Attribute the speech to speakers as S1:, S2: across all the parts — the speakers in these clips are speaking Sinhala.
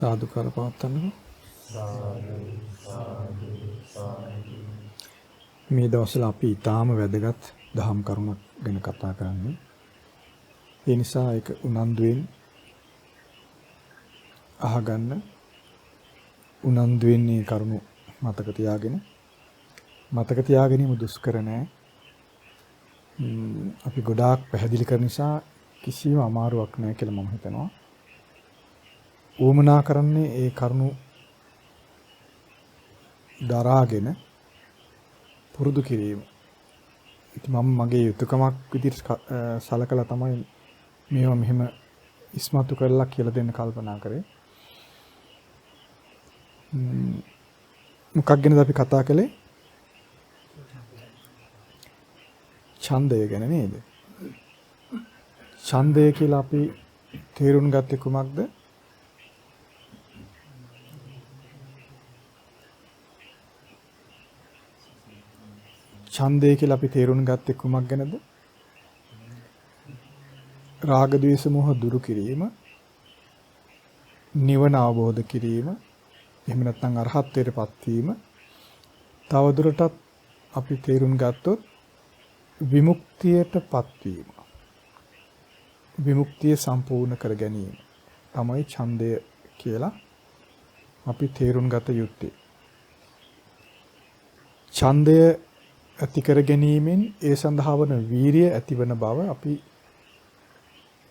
S1: සාදුකාර පවත්වන්නකෝ. මේ දවස්වල අපි ඊටාම වැදගත් දහම් කරුණක් ගැන කතා කරන්නේ. ඒ නිසා ඒක උනන්දුවෙන් අහගන්න. උනන්දුවෙන් මේ කරුණු මතක තියාගැනීම දුෂ්කර නෑ. අපි ගොඩාක් පැහැදිලි කරන නිසා කිසිම අමාරුවක් නෑ කියලා මම හිතනවා. ඌමනා කරන්නේ ඒ කරුණු දරාගෙන පුරුදු කිරීම. ඉතින් මම මගේ යුතුයකමක් විදිහට සලකලා තමයි මේවා මෙහෙම ඉස්මතු කරලා කියලා දෙන්න කල්පනා කරේ. මොකක් ගැනද අපි කතා කළේ? ඡන්දය ගැන නේද? ඡන්දය කියලා අපි තේරුම් ගත්තේ කුමක්ද? ඡන්දය කියලා අපි තේරුම් ගත්තේ කුමක් ගැනද? රාග ද්වේෂ මොහ දුරු කිරීම, නිවන අවබෝධ කිරීම, එහෙම නැත්නම් අරහත්ත්වයටපත් වීම. තවදුරටත් අපි තේරුම් ගත්තොත් විමුක්තියටපත් වීම. විමුක්තිය සම්පූර්ණ කර ගැනීම තමයි ඡන්දය කියලා අපි තේරුම් ගත යුත්තේ. ඡන්දය ඇති කර ගැනීමෙන් ඒ සඳහා වන වීරිය ඇතිවන බව අපි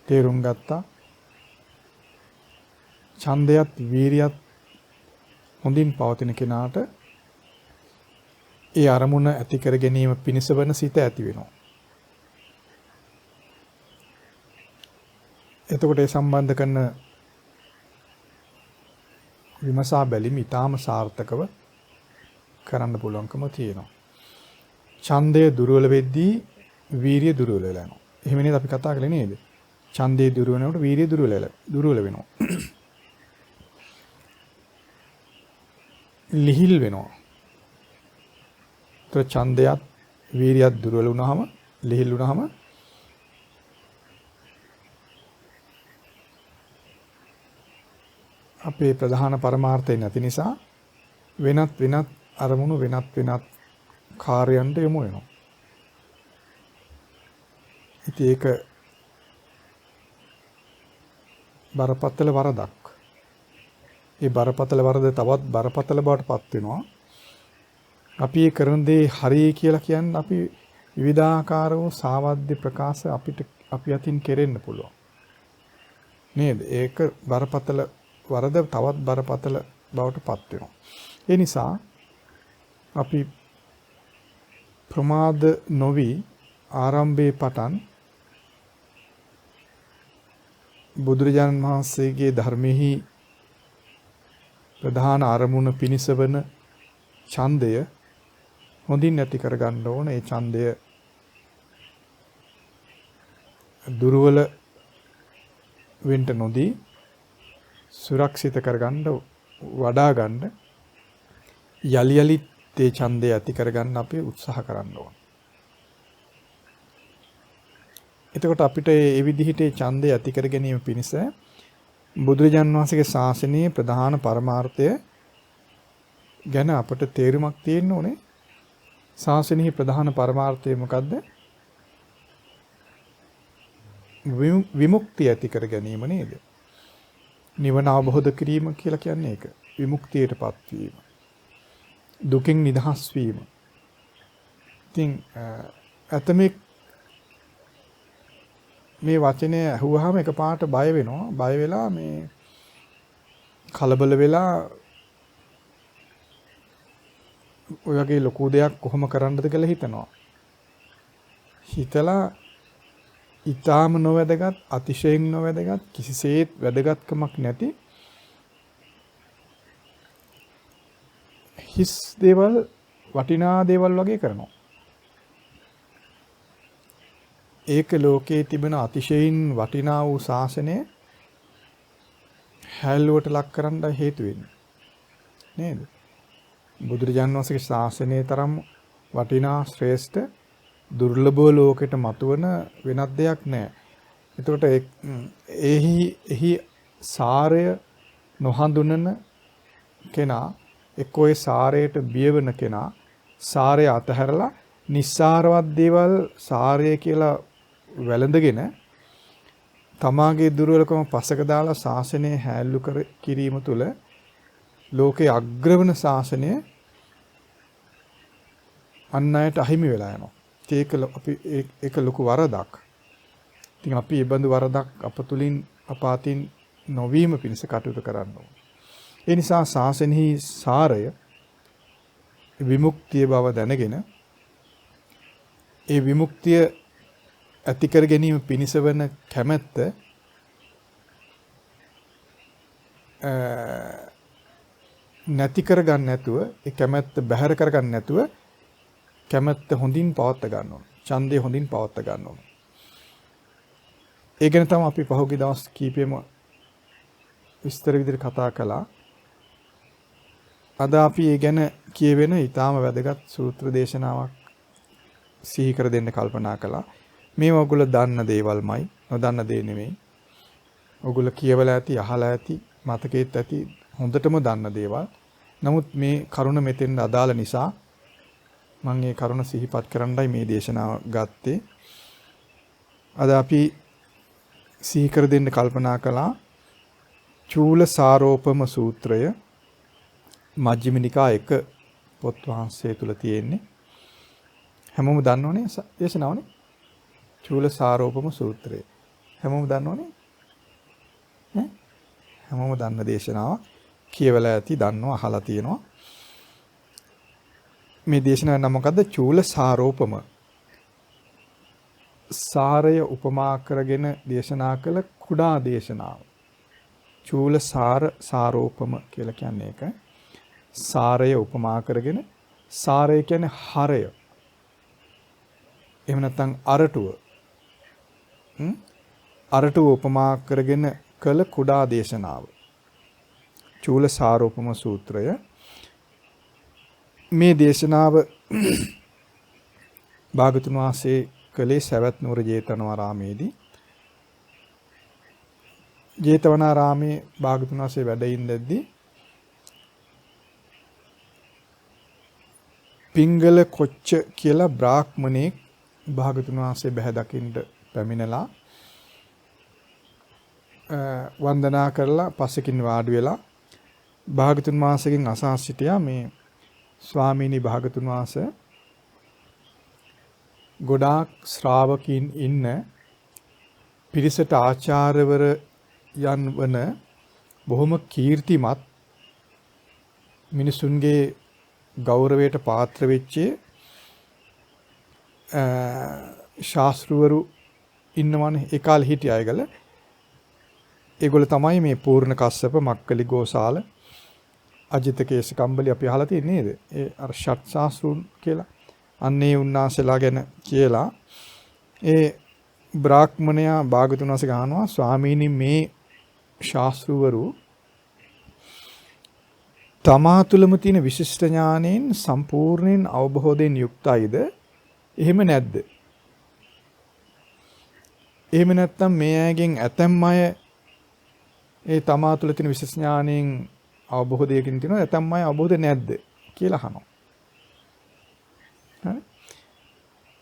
S1: තේරුම් ගත්තා. ඡන්දයත් වීරියත් හොඳින් පවතින කෙනාට ඒ අරමුණ ඇති කර ගැනීම පිණිස වන සිත ඇති වෙනවා. එතකොට ඒ සම්බන්ධ කරන විමසා බැලීම ඊටාම සාර්ථකව කරන්න පුළුවන්කම තියෙනවා. ඡන්දය දුර්වල වෙද්දී වීරිය දුර්වල වෙලා යනවා. එහෙම නේද අපි කතා කරන්නේ නේද? ඡන්දය දුර්වල වෙනකොට වීරිය දුර්වල වෙනවා. ලිහිල් වෙනවා. તો ඡන්දයත් වීරියත් දුර්වල වුණාම ලිහිල් වුණාම අපේ ප්‍රධාන පරමාර්ථය නැති නිසා වෙනත් අරමුණු වෙනත් කාර්යයන්ට යොමු වෙනවා. ඉතින් ඒක බරපතල වරදක්. ඒ බරපතල වරද තවත් බරපතල බවට පත් වෙනවා. අපි ඒ කරන දේ හරි කියලා කියන්නේ අපි විවිධාකාර වූ සාවද්‍ය ප්‍රකාශ අපි අතින් කෙරෙන්න පුළුවන්. නේද? ඒක බරපතල වරද තවත් බරපතල බවට පත් වෙනවා. ඒ නිසා අපි ප්‍රමාද නොවි ආරම්භයේ පටන් බුදුරජාණන් වහන්සේගේ ධර්මෙහි ප්‍රධාන අරමුණ පිණිස වන ඡන්දය හොඳින් ඇති කර ගන්න ඕන. ඒ ඡන්දය දුර්වල වෙන්න නොදී සුරක්ෂිත කරගන්න වඩා ගන්න යලියලිත් ඒ ඡන්දය ඇති කරගන්න අපි උත්සාහ කරන්න ඕන. එතකොට අපිට මේ විදිහට ඒ ඡන්දය ඇති කර ගැනීම පිණිස බුදුරජාණන් වහන්සේගේ ශාසනයේ ප්‍රධාන පරමාර්ථය ගැන අපට තේරුමක් තියෙන්න ඕනේ. ශාසනයේ ප්‍රධාන පරමාර්ථය මොකද්ද? විමුක්තිය ඇති කර ගැනීම නේද? නිවන අවබෝධ කිරීම කියලා කියන්නේ ඒක. විමුක්තියටපත් වීම. දුකින් නිදහස් වීම. ඉතින් අතමෙක් මේ වචනේ අහුවාම එකපාරට බය වෙනවා. බය වෙලා මේ කලබල වෙලා ඔය වගේ ලොකු දෙයක් කොහොම කරන්නද කියලා හිතනවා. හිතලා ඊටාම නොවැදගත්, අතිශයින් නොවැදගත්, කිසිසේත් වැදගත්කමක් නැති හිස් දේවල් වටිනා දේවල් වගේ කරනවා. ඒක ලෝකයේ තිබෙන අතිශයින් වටිනා වූ ශාසනය හැල්ලුවට ලක් කරන්න හේතු වෙන්නේ. නේද? බුදුරජාණන් වහන්සේගේ ශාසනයේ තරම් වටිනා ශ්‍රේෂ්ඨ දුර්ලභ ලෝකෙට මතුවන වෙනත් දෙයක් නැහැ. එතකොට එහි සාරය නොහඳුනන කෙනා එක්කෝ ඒ සාරයට බිය වෙන කෙනා සාරය අතහැරලා නිස්සාරවත් දේවල් සාරය කියලා වැළඳගෙන තමාගේ දුර්වලකම පසක දාලා ශාසනය හැල්ලු කිරීම තුළ ලෝකේ අග්‍රවන ශාසනය අන් අයට අහිමි වෙලා යනවා. ඒක ලොකු වරදක්. ඉතින් අපි මේ බඳු වරදක් අප තුලින් අපාතින් නොවීම පිණිස කටයුතු කරන්න ඕනේ. ඒ නිසා ශාසනෙහි සාරය විමුක්තිය බව දැනගෙන ඒ විමුක්තිය ඇති කර ගැනීම පිණිස වන කැමැත්ත නැති කර ගන්න නැතුව ඒ කැමැත්ත බැහැර කර ගන්න නැතුව කැමැත්ත හොඳින් පවත්වා ගන්න ඕන. ඡන්දය හොඳින් පවත්වා ගන්න ඕන. ඒ ගැන තමයි අපි පහුගිය දවස් කීපෙම විස්තර විදිහට කතා කළා. අද අපි ඒ ගැන කියවෙන ඊටාම වැදගත් සූත්‍ර දේශනාවක් සිහි කර දෙන්න කල්පනා කළා. මේව ඔයගොල්ලෝ දන්න දේවල්මයි, නොදන්න දේ නෙමෙයි. ඔයගොල්ලෝ කියවලා ඇති, අහලා ඇති, මතකෙත් ඇති, හොඳටම දන්න දේවල්. නමුත් මේ කරුණ මෙතෙන් අදාළ නිසා මම මේ කරුණ සිහිපත් කරන්නයි මේ දේශනාව ගත්තේ. අද අපි සිහි කර දෙන්න කල්පනා කළා චූල සාරෝපම සූත්‍රය මජ්ක්‍ධිම නිකාය 1 පොත් වහන්සේ තුල තියෙන්නේ. හැමෝම දන්නවනේ දේශනාවනේ. චූල සාරෝපම සූත්‍රය. හැමෝම දන්නවනේ. ඈ හැමෝම දන්න දේශනාව. කියවලා ඇති, දන්නවා, අහලා තියෙනවා. මේ දේශනාව නම මොකද්ද? චූල සාරෝපම. සාරය උපමා කරගෙන දේශනා කළ කුඩා දේශනාව. චූල සාරෝපම කියලා කියන්නේ ඒක. සාරය උපමා කරගෙන, සාරය කියන්නේ හරය. එහෙම නැත්නම් අරටුව. අරටුව උපමා කරගෙන කළ කුඩා දේශනාව. චූල සාරෝපම සූත්‍රය. මේ දේශනාව භාගතුන් වහන්සේ කළේ සවැත් නුවර ජේතවනාරාමේදී. ජේතවනාරාමේ භාගතුන් වහන්සේ වැඩ ඉඳද්දී පිංගල කොච්ච කියලා බ්‍රාහ්මණෙක් භාගතුන් වහන්සේ බැහැ දකින්න පැමිණලා වන්දනා කරලා පස්සකින් වාඩි වෙලා භාගතුන් වහන්සේගෙන් අසා සිටියා මේ ස්වාමීනි භාගතුන් වහන්සේ ගොඩාක් ශ්‍රාවකීන් ඉන්න පිරිසට ආචාර්යවර යන් වන බොහොම කීර්තිමත් මිනිසුන්ගේ ගෞරවයට පාත්‍ර වෙච්ච ශාස්ත්‍රවරු ඉන්නවනේ ඒ කාලේ හිටිය අයගල. ඒගොල්ලෝ තමයි මේ පූර්ණ කස්සප, මක්කලි ගෝසාල, අජිත කේසකම්බලි අපි අහලා තියෙන්නේ නේද? ඒ අර ෂට් ශාස්ත්‍රුන් කියලා. අන්නේ උන්වහන්සේලා ගැන කියලා ඒ බ්‍රාහ්මණයා භාගතුන් වහන්සේ ගහනවා ස්වාමීනි මේ ශාස්ත්‍රවරු තමා තුළම තියෙන විශිෂ්ට ඥාණයෙන් සම්පූර්ණයෙන් අවබෝධයෙන් යුක්තයිද? එහෙම නැද්ද? එහෙම නැත්නම් මේ අයගෙන් ඇතැම් අය ඒ තමා තුළ තියෙන විශේෂ ඥාණයෙන් අවබෝධයකින් තියෙනවා, ඇතැම් අය අවබෝධ නැද්ද කියලා අහනවා. හරි.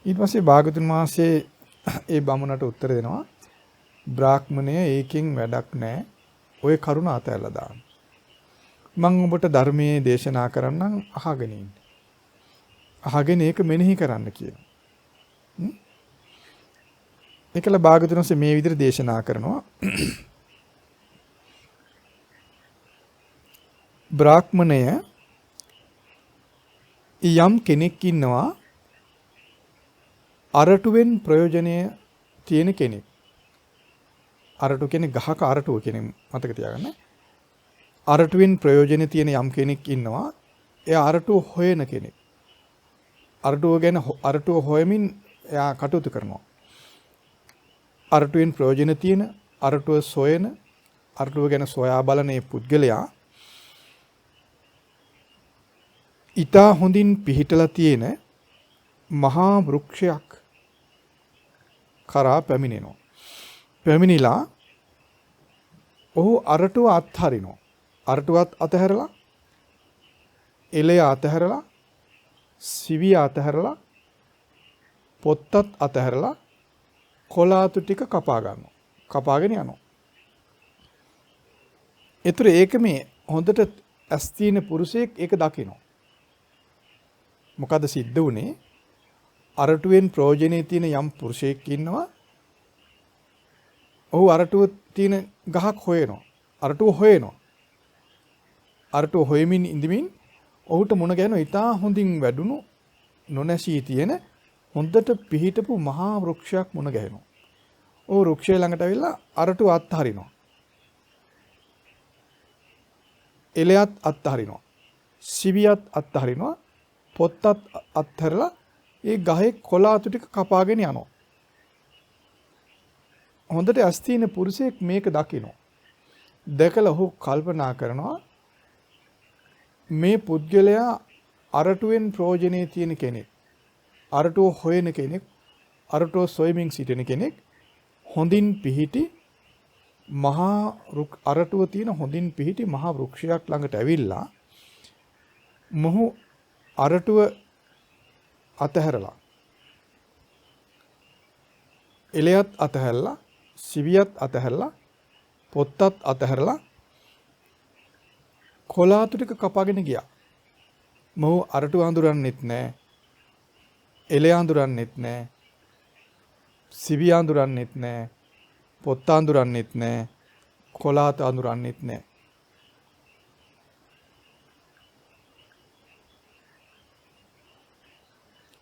S1: ඊට පස්සේ භාගතුන් වහන්සේ ඒ බමුණට උත්තර දෙනවා බ්‍රාහ්මණය ඒකෙන් වැඩක් නැහැ. ඔය කරුණ අතහැරලා දාන්න. මම ඔබට ධර්මයේ දේශනා කරන්නම් අහගෙන ඉන්න. අහගෙන ඒක මෙනෙහි කරන්න කියනවා. ඒකල භාගතුන් වහන්සේ මේ විදිහට දේශනා කරනවා. බ්‍රාහ්මණය යම් කෙනෙක් ඉන්නවා අරටුවෙන් ප්‍රයෝජනය තියෙන කෙනෙක්. අරටු කියන්නේ ගහක අරටුව කියන්නේ මතක තියාගන්න. අරටුවෙන් ප්‍රයෝජන තියෙන යම් කෙනෙක් ඉන්නවා. එයා අරටුව හොයන කෙනෙක්. අරටුව හොයමින් එයා කටයුතු කරනවා. අරටුවෙන් ප්‍රයෝජන තියෙන, අරටුව සොයන, අරටුව ගැන සොයා බලන මේ පුද්ගලයා ඊටා හොඳින් පිහිටලා තියෙන මහා වෘක්ෂයක් කරා පැමිණෙනවා. පැමිණිලා ඔහු අරටුව අත්හරිනවා. අරටුවත් අතහැරලා, එළය අතහැරලා, සිවිය අතහැරලා, පොත්තත් අතහැරලා කොලාතු ටික කපා ගන්නවා. කපාගෙන යනවා. ඒතර ඒක මේ හොඳට ඇස් තියෙන පුරුෂයෙක් ඒක දකිනවා. මොකද සිද්ධ වුනේ? අරටුවෙන් ප්‍රයෝජනේ තියෙන යම් පුරුෂයෙක් ඉන්නවා. ඔහු අරටුව තියෙන ගහක් හොයනවා. අරටුව හොයනවා. අරටුව හොයමින් ඉඳමින් ඔහුට මුණ ගැහෙන ඉතා හොඳින් වැඩුණු නොනැසී තියෙන හොඳට පිහිටපු මහා වෘක්ෂයක් මුණ ගැහෙනවා. ඔහු වෘක්ෂය ළඟට ඇවිල්ලා අරටුව අත්හරිනවා. එලයත් අත්හරිනවා. සිවියත් අත්හරිනවා. පොත්තත් අත්හැරලා ඒ ගහේ කොලාතු ටික කපාගෙන යනවා. හොඳට ඇස් තියෙන පුරුෂයෙක් මේක දකිනවා. දැකලා ඔහු කල්පනා කරනවා මේ පුද්ගලයා අරටුවෙන් ප්‍රයෝජනේ තියෙන කෙනෙක්. අරටුව හොයන කෙනෙක්. අරටුව සොයමින් සිටින කෙනෙක්. හොඳින් පිහිටි මහා අරටුව තියෙන හොඳින් පිහිටි මහා වෘක්ෂයක් ළඟට ඇවිල්ලා මොහු අරටුව අතහැරලා, එලයත් අතහැරලා, සිවියත් අතහැරලා, පොත්තත් අතහැරලා කොලාතු ටික කපාගෙන ගියා. මොහු අරටුව අඳුරන්නෙත් නැහැ, එලය අඳුරන්නෙත් නැහැ, සිවිය අඳුරන්නෙත් නැහැ, පොත්ත අඳුරන්නෙත් නැහැ, කොලාත අඳුරන්නෙත් නැහැ.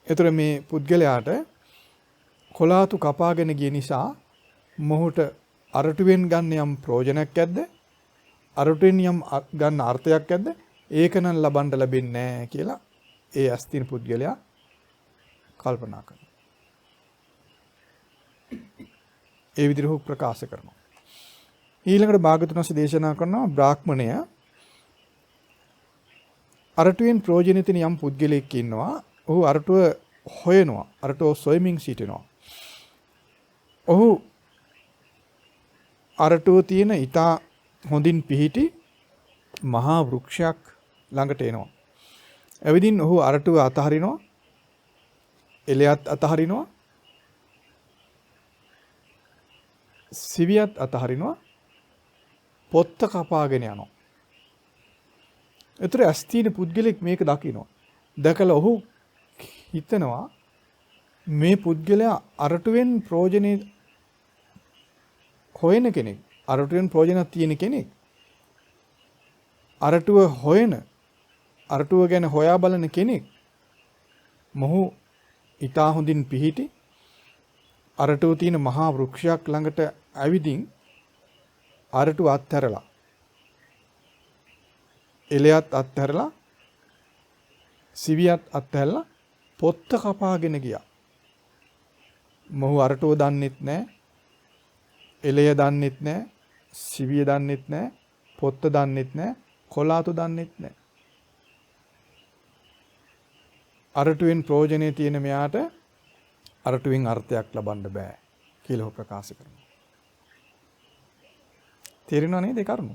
S1: ඒතර මේ පුද්ගලයාට කොලාතු කපාගෙන ගිය නිසා මොහුට අරටුවෙන් ගන්න යම් ප්‍රයෝජනයක් ඇද්ද? අරටුවෙන් යම් ගන්න අර්ථයක් ඇද්ද? ඒක නම් ලබන්න ලැබෙන්නේ නැහැ කියලා ඒ අස්තින පුද්ගලයා කල්පනා කරනවා. ඒ විදිහට ප්‍රකාශ කරනවා. ඊළඟට භාගතුන් වහන්සේ දේශනා කරනවා බ්‍රාහ්මණය අරටුවෙන් ප්‍රයෝජන තියෙන යම් පුද්ගලයෙක් ඉන්නවා. ඔහු අරටුව හොයනවා. අරටුව සොයමින් සිටිනවා. ඔහු අරටුව තියෙන ඊටා හොඳින් පිහිටි මහා වෘක්ෂයක් ළඟට එනවා. එවිදින් ඔහු අරටුව අතහරිනවා. එලයත් අතහරිනවා. සිවියත් අතහරිනවා. පොත්ත කපාගෙන යනවා. ඒතර අස්තින පුද්ගලෙක් මේක දකිනවා. දැකලා ඔහු හිතනවා මේ පුද්ගලයා අරටුවෙන් ප්‍රයෝජනේ හොයන කෙනෙක්. අරටුවෙන් ප්‍රයෝජනක් තියෙන කෙනෙක්. අරටුව හොයන, අරටුව ගැන හොයා බලන කෙනෙක්. මොහු ඊටා හොඳින් පිහිටි අරටුව තියෙන මහා වෘක්ෂයක් ළඟට ඇවිදින් අරටුව අත්හැරලා, එලයත් අත්හැරලා, සිවියත් අත්හැරලා පොත්ත කපාගෙන ගියා. මොහු අරටුව දන්නෙත් නැහැ, එලය දන්නෙත් නැහැ, සිවිය දන්නෙත් නැහැ, පොත්ත දන්නෙත් නැහැ, කොලාතු දන්නෙත් නැහැ. අරටුවෙන් ප්‍රයෝජනේ තියෙන මෙයාට අරටුවෙන් අර්ථයක් ලබන්න බෑ කියලා ප්‍රකාශ කරනවා. තේරෙනව නේද ඒ කරුණ?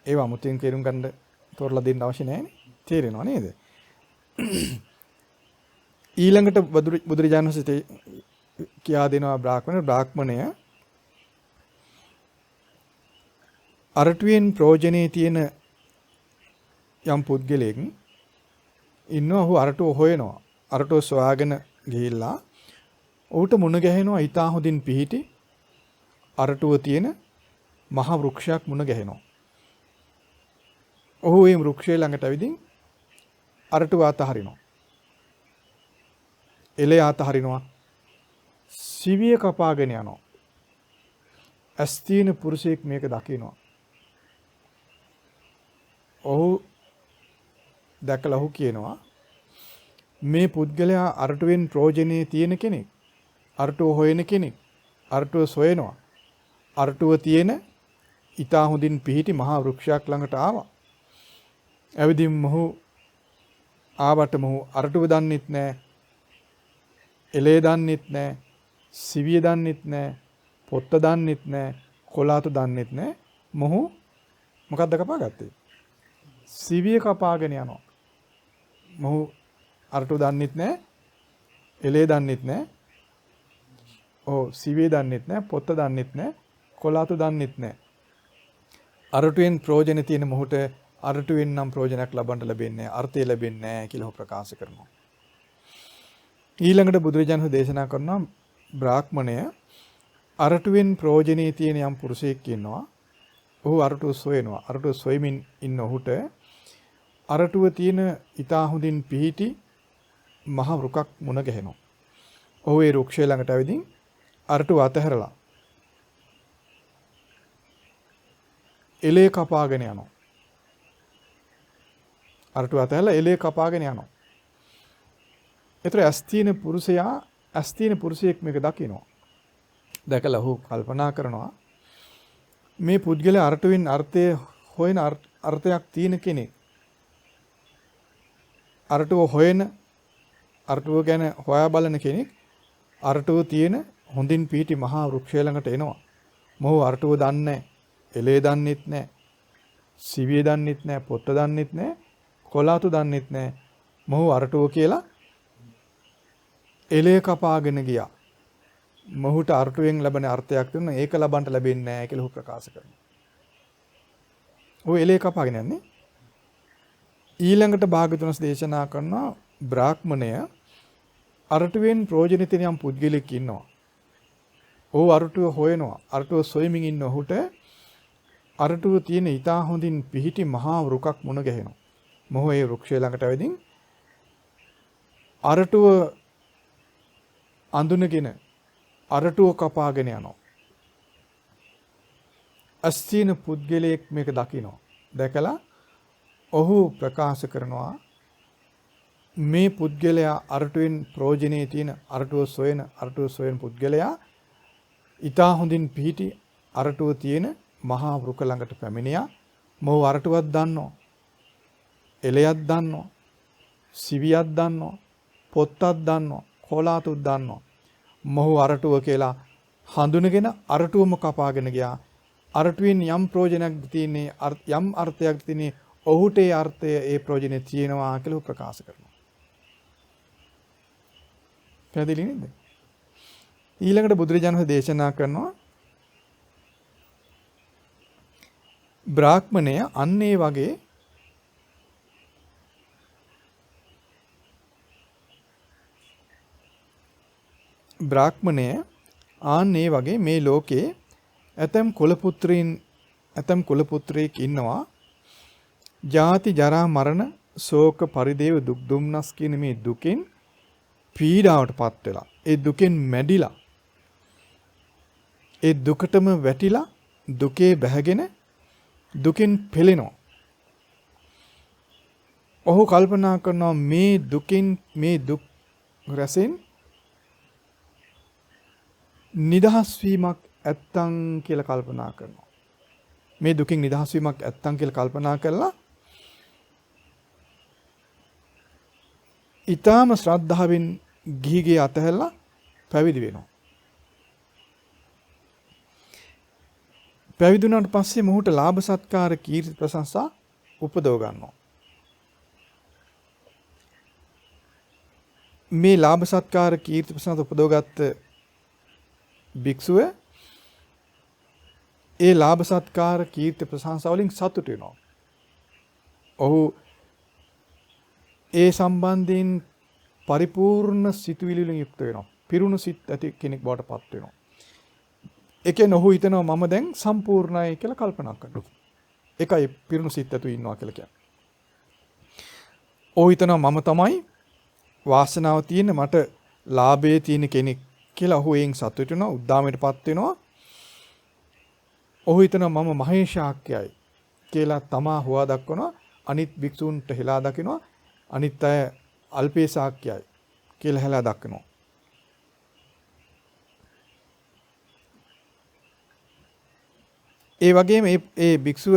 S1: ඒවා මුතින් තේරුම් ගන්න තෝරලා දෙන්න අවශ්‍ය නැහැ. තේරෙනව නේද? ඊළඟට බුදුරජාණන් වහන්සේ කියා දෙනවා බ්‍රාහ්මණය අරටුවෙන් ප්‍රයෝජනේ තියෙන යම් පුද්ගලයෙක් ඉන්නවා. ඔහු අරටුව හොයනවා. අරටුව සොයාගෙන ගිහිල්ලා ඔහුට මුණ ගැහෙනවා ඊටා හොඳින් පිහිටි අරටුව තියෙන මහ වෘක්ෂයක් මුණ ගැහෙනවා. ඔහු මේ වෘක්ෂය ළඟට ඇවිදින් අරටුව අතහරිනවා. එලය අතහරිනවා. සිවිය කපාගෙන යනවා. අස්තින පුරුෂයෙක් මේක දකිනවා. ඔහු දැකලා ඔහු කියනවා මේ පුද්ගලයා අරටුවෙන් ප්‍රයෝජනේ තියෙන කෙනෙක්. අරටුව හොයන කෙනෙක්. අරටුව සොයනවා. අරටුව තියෙන ඊටා හොඳින් පිහිටි මහා වෘක්ෂයක් ළඟට ආවා. ඇවිදින් මොහු ආවට මොහු අරටුව දන්නෙත් නැහැ. එලේ දන්නෙත් නැහැ. සිවිය දන්නෙත් නැහැ. පොත්ත දන්නෙත් නැහැ. කොලාතු දන්නෙත් නැහැ. මොහු මොකක්ද කපාගත්තේ? සිවිය කපාගෙන යනවා. මොහු අරටු දන්නෙත් නැහැ. එලේ දන්නෙත් නැහැ. සිවිය දන්නෙත් නැහැ. පොත්ත දන්නෙත් නැහැ. කොලාතු දන්නෙත් නැහැ. අරටුවෙන් ප්‍රයෝජන තියෙන මොහුට අරටුවෙන් නම් ප්‍රයෝජනයක් ලබන්න ලැබෙන්නේ නැහැ. අර්ථය ලැබෙන්නේ නැහැ කියලා ප්‍රකාශ කරනවා. ඊළඟට බුදුරජාණන් දේශනා කරනවා බ්‍රාහ්මණය අරටුවෙන් ප්‍රයෝජනේ තියෙන යම් පුරුෂයෙක් ඉන්නවා. ඔහු අරටුව සොයනවා. අරටුව සොයමින් ඉන්න ඔහුට අරටුව තියෙන ඊතා හොඳින් පිහිටි මහ වෘකක් මුණ ගැහෙනවා. ඔහු ඒ වෘක්ෂය ළඟට ඇවිදින් අරටුව අතහැරලා එලේ කපාගෙන යනවා. අරටුව අතහැරලා එලේ කපාගෙන යනවා. ඒතර ඇස්තින පුරුෂයෙක් මේක දකිනවා. දැකලා ඔහු කල්පනා කරනවා මේ පුද්ගලයා අරටුවෙන් අර්ථය හොයන අර්ථයක් තියෙන කෙනෙක්. අරටුව ගැන හොයා බලන කෙනෙක් අරටුව තියෙන හොඳින් පිහිටි මහා වෘක්ෂය ළඟට එනවා. මොහු අරටුව දන්නේ එලේ දන්නෙත් නැහැ. සිවිය දන්නෙත් නැහැ. පොත්ත දන්නෙත් නැහැ. කොලාතු දන්නෙත් නැහැ. මොහු අරටුව කියලා එලේ කපාගෙන ගියා. මොහුට අරටුවෙන් ලැබෙන අර්ථයක් දුන්න ඒක ලබන්න ලැබෙන්නේ නැහැ කියලා ඔහු ප්‍රකාශ කරනවා. ඔය එලේ කපාගෙන යන්නේ. ඊළඟට භාග්‍යවතුන්ස් දේශනා කරනවා බ්‍රාහ්මණය අරටුවෙන් ප්‍රයෝජන තියෙන යම් පුද්ගලෙක් ඉන්නවා. ඔහු අරටුව හොයනවා. අරටුව සොයමින් ඉන්න ඔහුට අරටුව තියෙන ඊතා හොඳින් පිහිටි මහා වෘකක් මුණ ගැහෙනවා. මොහු ඒ වෘක්ෂය ළඟට ඇවිදින් අරටුව අඳුනගෙන අරටුව කපාගෙන යනවා. අස්තින පුද්ගලයෙක් මේක දකිනවා. දැකලා ඔහු ප්‍රකාශ කරනවා මේ පුද්ගලයා අරටුවෙන් ප්‍රයෝජනේ තියෙන අරටුව සොයන පුද්ගලයා ඊතා හොඳින් පිහිටි අරටුව තියෙන මහා වෘක ළඟට පැමිණියා. මොහු අරටුවක් දන්නවා. එලයක් දන්නවා. සිවියක් දන්නවා. පොත්තක් දන්නවා. කොලාතුත් දන්නවා. මොහු අරටුව කියලා හඳුනගෙන අරටුවම කපාගෙන ගියා. අරටුවෙන් යම් ප්‍රයෝජනයක් තියෙන්නේ යම් අර්ථයක් තියෙන්නේ ඔහුට ඒ අර්ථය ඒ ප්‍රයෝජනේ තියෙනවා කියලා ප්‍රකාශ කරනවා. පැහැදිලි නේද? ඊළඟට බුදුරජාණන් දේශනා කරනවා බ්‍රාහ්මණය අන්න ඒ වගේ මේ ලෝකේ ඇතම් කුලපුත්‍රයෙක් ඉන්නවා. ජාති ජරා මරණ ශෝක පරිදේව දුක් දුම්නස් කියන මේ දුකෙන් පීඩාවටපත් වෙලා ඒ දුකෙන් මැඩිලා ඒ දුකටම වැටිලා දුකේ බැහැගෙන දුකෙන් පෙළෙනවා. ඔහු කල්පනා කරනවා මේ දුක් රැසෙන් නිදහස් වීමක් ඇත්තම් කියලා කල්පනා කරනවා. මේ දුකින් නිදහස් වීමක් ඇත්තම් කියලා කල්පනා කළා. ඊටාම ශ්‍රද්ධාවෙන් ගිහිගේ අතහැරලා පැවිදි වෙනවා. පැවිදි වුණාට පස්සේ මොහුට ලාභ සත්කාර කීර්ති ප්‍රශංසා උපදව ගන්නවා. මේ ලාභ සත්කාර කීර්ති ප්‍රශංසා උපදවගත්ත භික්ෂුව ඒ ලාභ සත්කාර කීර්ති ප්‍රශංසා වලින් සතුට වෙනවා. ඔහු ඒ සම්බන්ධයෙන් පරිපූර්ණ සිතුවිලි වලින් යුක්ත වෙනවා. පිරුණු සිත් ඇති කෙනෙක් බවට පත් වෙනවා. ඒ කියන්නේ ඔහු හිතනවා මම දැන් සම්පූර්ණයි කියලා කල්පනා කරනවා. ඒකයි පිරුණු සිත් ඇතු ඉන්නවා කියලා කියන්නේ. ඔහු හිතනවා මම තමයි වාසනාව තියෙන මට ලාභයේ තියෙන කෙනෙක් කියලා ඔහු එයින් සතුටු වෙනවා. උද්දාමයටපත් වෙනවා. ඔහු හිතනවා මම මහේශාක්‍යයි කියලා තමා හොවා දක්වනවා. අනිත් භික්ෂූන්ට හෙලා දකිනවා. අනිත් අය අල්පේශාක්‍යයි කියලා හෙලා දක්වනවා. ඒ වගේම මේ භික්ෂුව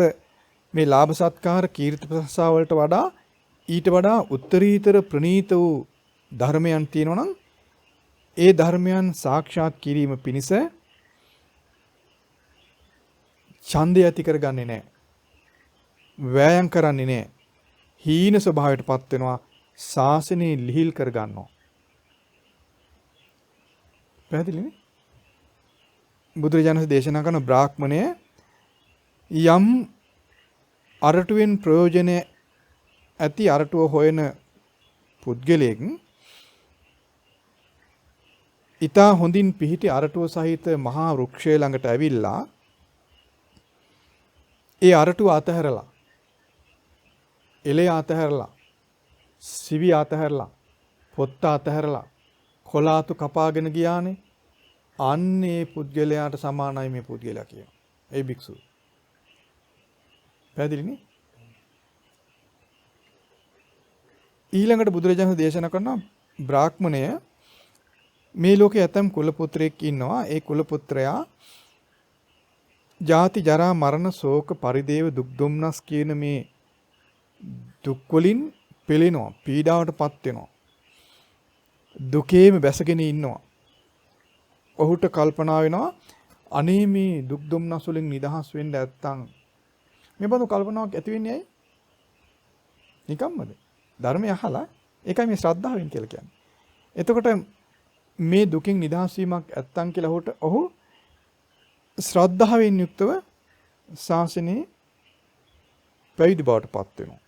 S1: මේ ලාභ සත්කාර කීර්ති ප්‍රශංසා වලට වඩා ඊට වඩා උත්තරීතර ප්‍රණීත වූ ධර්මයන් තියෙනවා නම් ඒ ධර්මයන් සාක්ෂාත් කිරීම පිණිස ඡන්දය ඇති කරගන්නේ නැහැ. වෑයම් කරන්නේ නැහැ. හීන ස්වභාවයටපත් වෙනවා. ශාසනය ලිහිල් කර ගන්නවා. පැහැදිලිනේ? බුදුරජාණන් දේශනා කරන බ්‍රාහ්මණය යම් අරටුවෙන් ප්‍රයෝජන ඇති අරටුව හොයන පුද්ගලයෙක් ඊතා හොඳින් පිහිටි අරටුව සහිත මහා වෘක්ෂය ළඟට ඇවිල්ලා ඒ අරටුව අතහැරලා එලේ අතහැරලා සිවි අතහැරලා පොත්ත අතහැරලා කොලාතු කපාගෙන ගියානේ අන්නේ පුද්ගලයාට සමානයි මේ පුද්ගලයා කියනවා. ඒ භික්ෂුව. පැහැදිලිනේ? ඊළඟට බුදුරජාණන් දේශනා කරන බ්‍රාහ්මණය මේ ලෝකේ ඇතම් කුල පුත්‍රයෙක් ඉන්නවා. ඒ කුල පුත්‍රයා ජාති ජරා මරණ ශෝක පරිදේව දුක් දුම්නස් කියන මේ දුක් වලින් පෙළෙනවා. පීඩාවටපත් වෙනවා. දුකේම බැසගෙන ඉන්නවා. ඔහුට කල්පනා වෙනවා අනේ මේ දුක් දුම්නස් වලින් නිදහස් වෙන්න නැත්තම් මේ බඳු කල්පනාවක් ඇති වෙන්නේ ඇයි? නිකම්මද? ධර්මය අහලා ඒකයි මේ ශ්‍රද්ධාවෙන් කියලා කියන්නේ. එතකොට මේ දුකින් නිදහස් වීමක් නැත්තම් කියලා ඔහු ශ්‍රද්ධාවෙන් යුක්තව ශාසනයේ පැවිදි බවට පත් වෙනවා.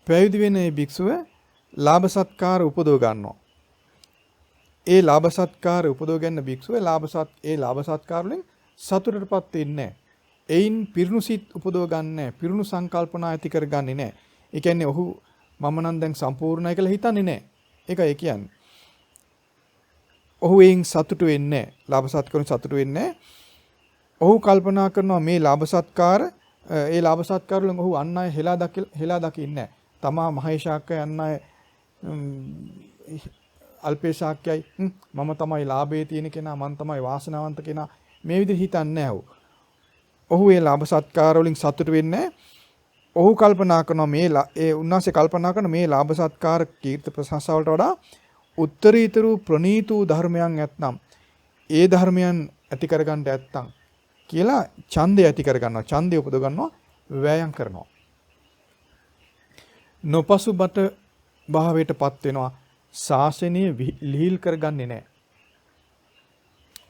S1: පැවිදි වෙන මේ භික්ෂුව ලාභ සත්කාර උපදව ගන්නවා. ඒ ලාභ සත්කාර උපදව ගන්න භික්ෂුව ඒ ලාභ සත්කාර වලින් සතුටටපත් වෙන්නේ නැහැ. එයින් පිරුණු සිත් උපදව ගන්නෑ. පිරුණු සංකල්පනා ඇති කරගන්නේ නැහැ. ඒ කියන්නේ ඔහු මම නම් දැන් සම්පූර්ණයි කියලා හිතන්නේ නැහැ. ඒකයි කියන්නේ. ඔහු එයින් සතුටු වෙන්නේ නැහැ. ලාභ සත්කාරෙන් සතුටු වෙන්නේ නැහැ. ඔහු කල්පනා කරනවා මේ ලාභ සත්කාර ඒ ලාභ සත්කාර වලින් ඔහු අන් අය හෙලා දකින්නේ නැහැ. තමා මහේශාක්‍ය අන් අය අල්පේශාක්‍යයි මම තමයි ලාභයේ තියෙන කෙනා මම තමයි වාසනාවන්ත කෙනා මේ විදිහට හිතන්නේ නැහැ. ඔහු ඒ ලාභ සත්කාර වලින් සතුටු වෙන්නේ නැහැ. ඔහු කල්පනා කරනවා උන්වහන්සේ කල්පනා කරන මේ ලාභ සත්කාර කීර්ති ප්‍රශංසා වලට වඩා උත්තරීතර ප්‍රණීත වූ ධර්මයන් නැත්නම් ඒ ධර්මයන් ඇති කරගන්න නැත්තම් කියලා ඡන්දය ඇති කරගන්නවා. ඡන්දය උපදව ගන්නවා. වෑයම් කරනවා. නොපසුබට භාවයටපත් වෙනවා. ශාසනය ලිහිල් කරගන්නේ නැහැ.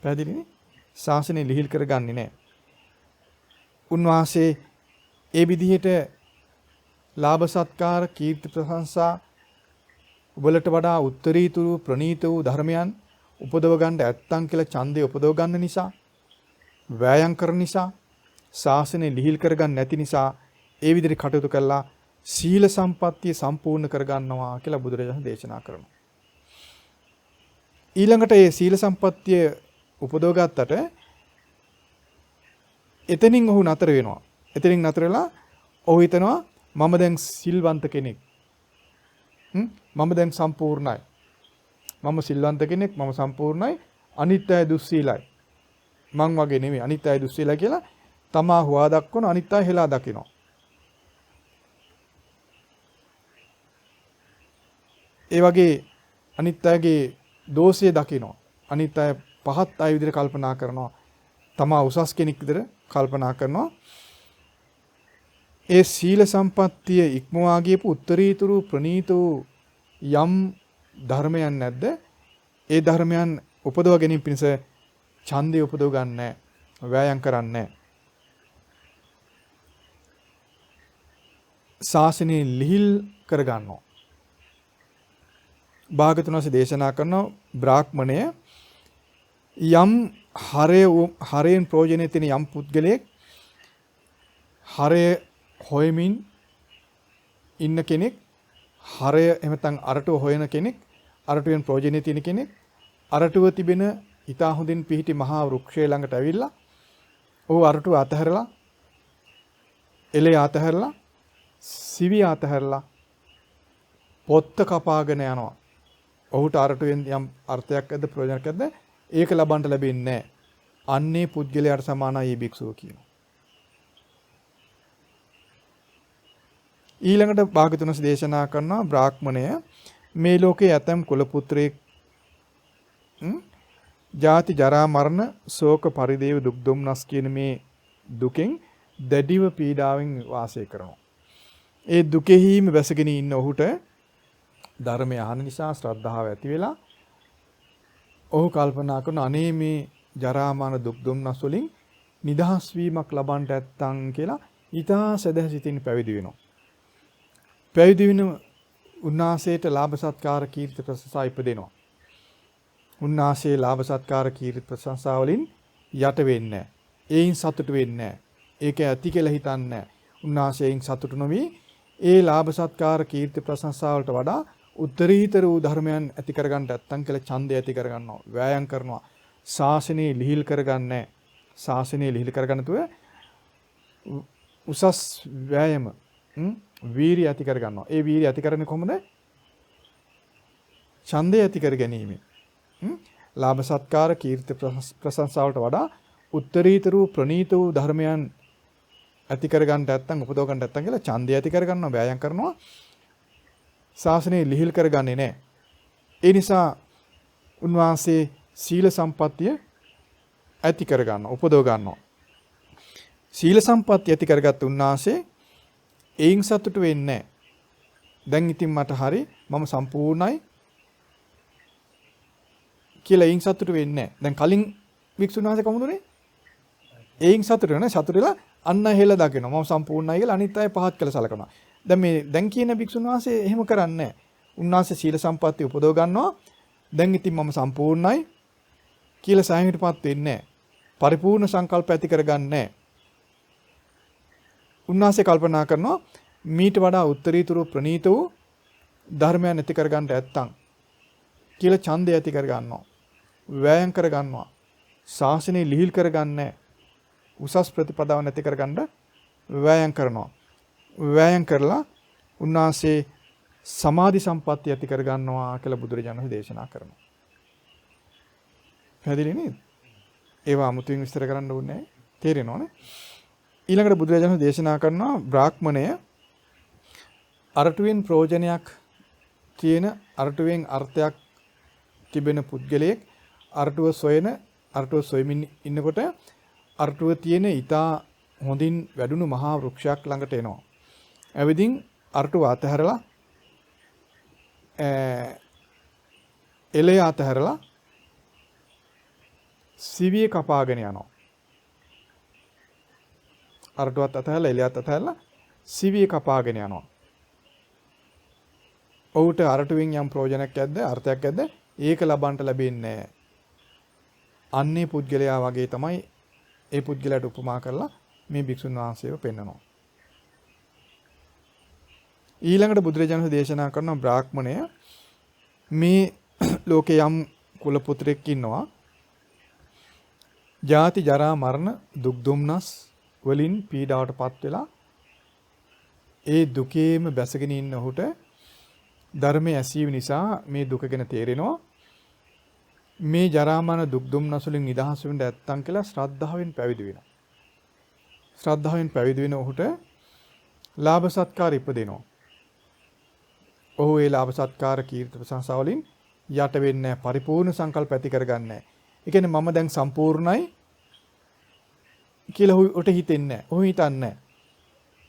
S1: පැහැදිලිනේ? ශාසනය ලිහිල් කරගන්නේ නැහැ. උන්වහන්සේ ඒ විදිහට ලාභ සත්කාර කීර්ති ප්‍රශංසා වලට වඩා උත්තරීතුරු ප්‍රණීත වූ ධර්මයන් උපදව ගන්න නැත්තම් කියලා ඡන්දය උපදව ගන්න නිසා වෑයම් කරන නිසා ශාසනය ලිහිල් කරගන්න නැති නිසා ඒ විදිහට කටයුතු කළා සීල සම්පත්තිය සම්පූර්ණ කරගන්නවා කියලා බුදුරජාණන් දේශනා කරනවා. ඊළඟට මේ සීල සම්පත්තිය උපදව ගත්තට එතනින් ඔහු නතර වෙනවා. එතනින් නතර වෙලා ඔහු හිතනවා මම දැන් සිල්වන්ත කෙනෙක්. මම දැන් සම්පූර්ණයි. මම සිල්වන්ත කෙනෙක් මම සම්පූර්ණයි. අනිත් අය දුස්සීලයි. මං වගේ නෙමෙයි අනිත් අය දුස්සීලයි කියලා තමා හුවා දක්වන අනිත් අය හෙලා දකිනවා. ඒ වගේ අනිත් අයගේ දෝෂය දකිනවා. අනිත් අය පහත් අය විදිහට කල්පනා කරනවා. තමා උසස් කෙනෙක් විදිහට කල්පනා කරනවා. ඒ සීල සම්පත්තිය ඉක්මවා ගියපු උත්තරීතුරු ප්‍රණීත වූ යම් ධර්මයන් නැද්ද? ඒ ධර්මයන් උපදව ගැනීම පිණිස ඡන්දය උපදව ගන්නෑ. වෑයම් කරන්නේ ශාසනය ලිහිල් කර ගන්නවා. භාගතුන් වහන්සේ දේශනා කරන බ්‍රාහ්මණය යම් හරයෙන් ප්‍රයෝජනෙ තියෙන යම් පුද්ගලයෙක් හරය හොයමින් ඉන්න කෙනෙක් හරය එහෙම නැත්නම් අරටුව හොයන කෙනෙක් අරටුවෙන් ප්‍රයෝජනෙ තියෙන කෙනෙක් අරටුව තිබෙන ඊතා හොඳින් පිහිටි මහා වෘක්ෂය ළඟට ඇවිල්ලා ਉਹ අරටුව අතහැරලා එලේ අතහැරලා සිවි අතහැරලා පොත්ත කපාගෙන යනවා. ඔහුට අරටුවෙන් යම් අර්ථයක් ඇද්ද ප්‍රයෝජනයක් ඇද්ද ඒක ලබන්න ලැබෙන්නේ නැහැ. අන්නේ පුද්ගලයාට සමානයි මේ භික්ෂුව කියනවා. ඊළඟට භාගතුන්ස් දේශනා කරනවා බ්‍රාහ්මණය මේ ලෝකයේ ඇතම් කුල පුත්‍රයෙක් ජාති ජරා මරණ ශෝක පරිදේව දුක් දුම්නස් කියන මේ දුකෙන් දැඩිව පීඩාවෙන් වාසය කරනවා. ඒ දුකෙහිම වැසගෙන ඉන්න ඔහුට ධර්මය අහන නිසා ශ්‍රද්ධාව ඇති වෙලා ඔහු කල්පනා කරන අනේ මේ ජරාමාන දුක් දුම්නස් වලින් නිදහස් වීමක් ලබන්න නැත්තම් කියලා ඊටා සදහසිතින් පැවිදි වෙනවා. පැවිදි වෙන උන්වහන්සේට ලාභ සත්කාර කීර්ති ප්‍රශංසා ඉපදෙනවා. උන්වහන්සේ ලාභ සත්කාර කීර්ති ප්‍රශංසා වලින් යට වෙන්නේ නැහැ. ඒයින් සතුටු වෙන්නේ නැහැ. ඒක ඇති කියලා හිතන්නේ නැහැ. උන්වහන්සේයින් සතුටු නොවි ඒ ලාභ සත්කාර කීර්ති ප්‍රශංසා වලට වඩා උත්තරීතර වූ ධර්මයන් ඇති කරගන්න නැත්තම් කියලා ඡන්දය ඇති කරගන්නවා. වෑයම් කරනවා. ශාසනය ලිහිල් කරගන්නේ. ශාසනය ලිහිල් කරගන්නතුව උසස් වෑයම වීරිය ඇති කරගන්නවා. ඒ වීරිය ඇති කරන්නේ කොහොමද? ඡන්දය ඇති කර ගැනීම. ලාභ සත්කාර කීර්ති ප්‍රශංසා වලට වඩා උත්තරීතර වූ ප්‍රණීත වූ ධර්මයන් ඇති කරගන්න නැත්තම් උපදව ගන්න නැත්තම් කියලා ඡන්දය ඇති කරගන්නවා. වෑයම් කරනවා. ශාසනය ලිහිල් කරගන්නේ නැහැ. ඒ නිසා උන්වහන්සේ සීල සම්පත්තිය ඇති කරගන්නවා. උපදව ගන්නවා. සීල සම්පත්තිය ඇති කරගත්ත උන්වහන්සේ එයින් සතුටු වෙන්නේ නැහැ. දැන් ඉතින් මට හරි මම සම්පූර්ණයි කියලා එයින් සතුටු වෙන්නේ නැහැ. දැන් කලින් වික්ෂුන් වහන්සේ කොහොමදුනේ? එයින් සතුටු වෙන සතුටුලා අන්න හෙල දකිනවා. මම සම්පූර්ණයි කියලා අනිත් අය පහත් කළ සලකනවා. දැන් කියන භික්ෂුන් වහන්සේ එහෙම කරන්නේ නැහැ. උන්වහන්සේ සීල සම්පත්තිය උපදව ගන්නවා. දැන් ඉතින් මම සම්පූර්ණයි කියලා සාහිණයටපත් වෙන්නේ නැහැ. පරිපූර්ණ සංකල්ප ඇති කරගන්නේ නැහැ. උන්වහන්සේ කල්පනා කරනවා මීට වඩා උත්තරීතර ප්‍රණීත වූ ධර්මයන් ඇති කරගන්න නැත්තම් කියලා ඡන්දය ඇති කරගන්නවා. වෑයම් කරගන්නවා. ශාසනය ලිහිල් කරගන්නේ උසස් ප්‍රතිපදාව නැති කරගන්න වෑයම් කරනවා. වෑයම් කරලා උන්වහන්සේ සමාධි සම්පත්තිය ඇති කරගන්නවා කියලා බුදුරජාණන් වහන්සේ දේශනා කරනවා. පැහැදිලි නේද? ඒවා අමුතුවෙන් විස්තර කරන්න ඕනේ නැහැ. තේරෙනවනේ? ඊළඟට බුදුරජාණන් වහන්සේ දේශනා කරනවා බ්‍රාහ්මණය අරටුවෙන් ප්‍රයෝජනයක් තියෙන අරටුවෙන් අර්ථයක් තිබෙන පුද්ගලයෙක් අරටුව සොයමින් ඉන්නකොට අරටුව තියෙන ඊටා හොඳින් වැඩුණු මහා වෘක්ෂයක් ළඟට එනවා. එවිදින් අරටුව අතහැරලා එළය අතහැරලා සිවිය කපාගෙන යනවා. අරටුවත් අතහැරලා එළියත් අතහැරලා සිවිය කපාගෙන යනවා. ඔහුට අරටුවෙන් යම් ප්‍රයෝජනයක් ඇද්ද අර්ථයක් ඇද්ද ඒක ලබන්න ලැබෙන්නේ නැහැ. අන්නේ පුද්ගලයා වගේ තමයි ඒ පුද්ගලයාට උපමා කරලා මේ භික්ෂුන් වහන්සේව පෙන්නනවා. ඊළඟට බුදුරජාණන් දේශනා කරන බ්‍රාහ්මණය මේ ලෝකේ යම් කුල පුත්‍රයෙක් ඉන්නවා. ජාති ජරා මරණ දුක් දුම්නස් වලින් පීඩාවටපත් වෙලා ඒ දුකේම බැසගෙන ඉන්න ඔහුට ධර්මයේ ඇසීම නිසා මේ දුක ගැන තේරෙනවා. මේ ජරා මරණ දුක් දුම්නස් වලින් නිදහස් වෙන්න නැත්තම් කියලා ශ්‍රද්ධාවෙන් පැවිදි වෙනවා. ශ්‍රද්ධාවෙන් පැවිදි වෙන ඔහුට ලාභ සත්කාර ඉපදෙනවා. ඔහු ඒ ලාභ සත්කාර කීර්ති ප්‍රශංසා වලින් යට වෙන්නේ පරිපූර්ණ සංකල්ප ඇති කරගන්නේ. ඒ කියන්නේ මම දැන් සම්පූර්ණයි කියලා ඔහුට හිතෙන්නේ නැහැ. ඔහු හිතන්නේ.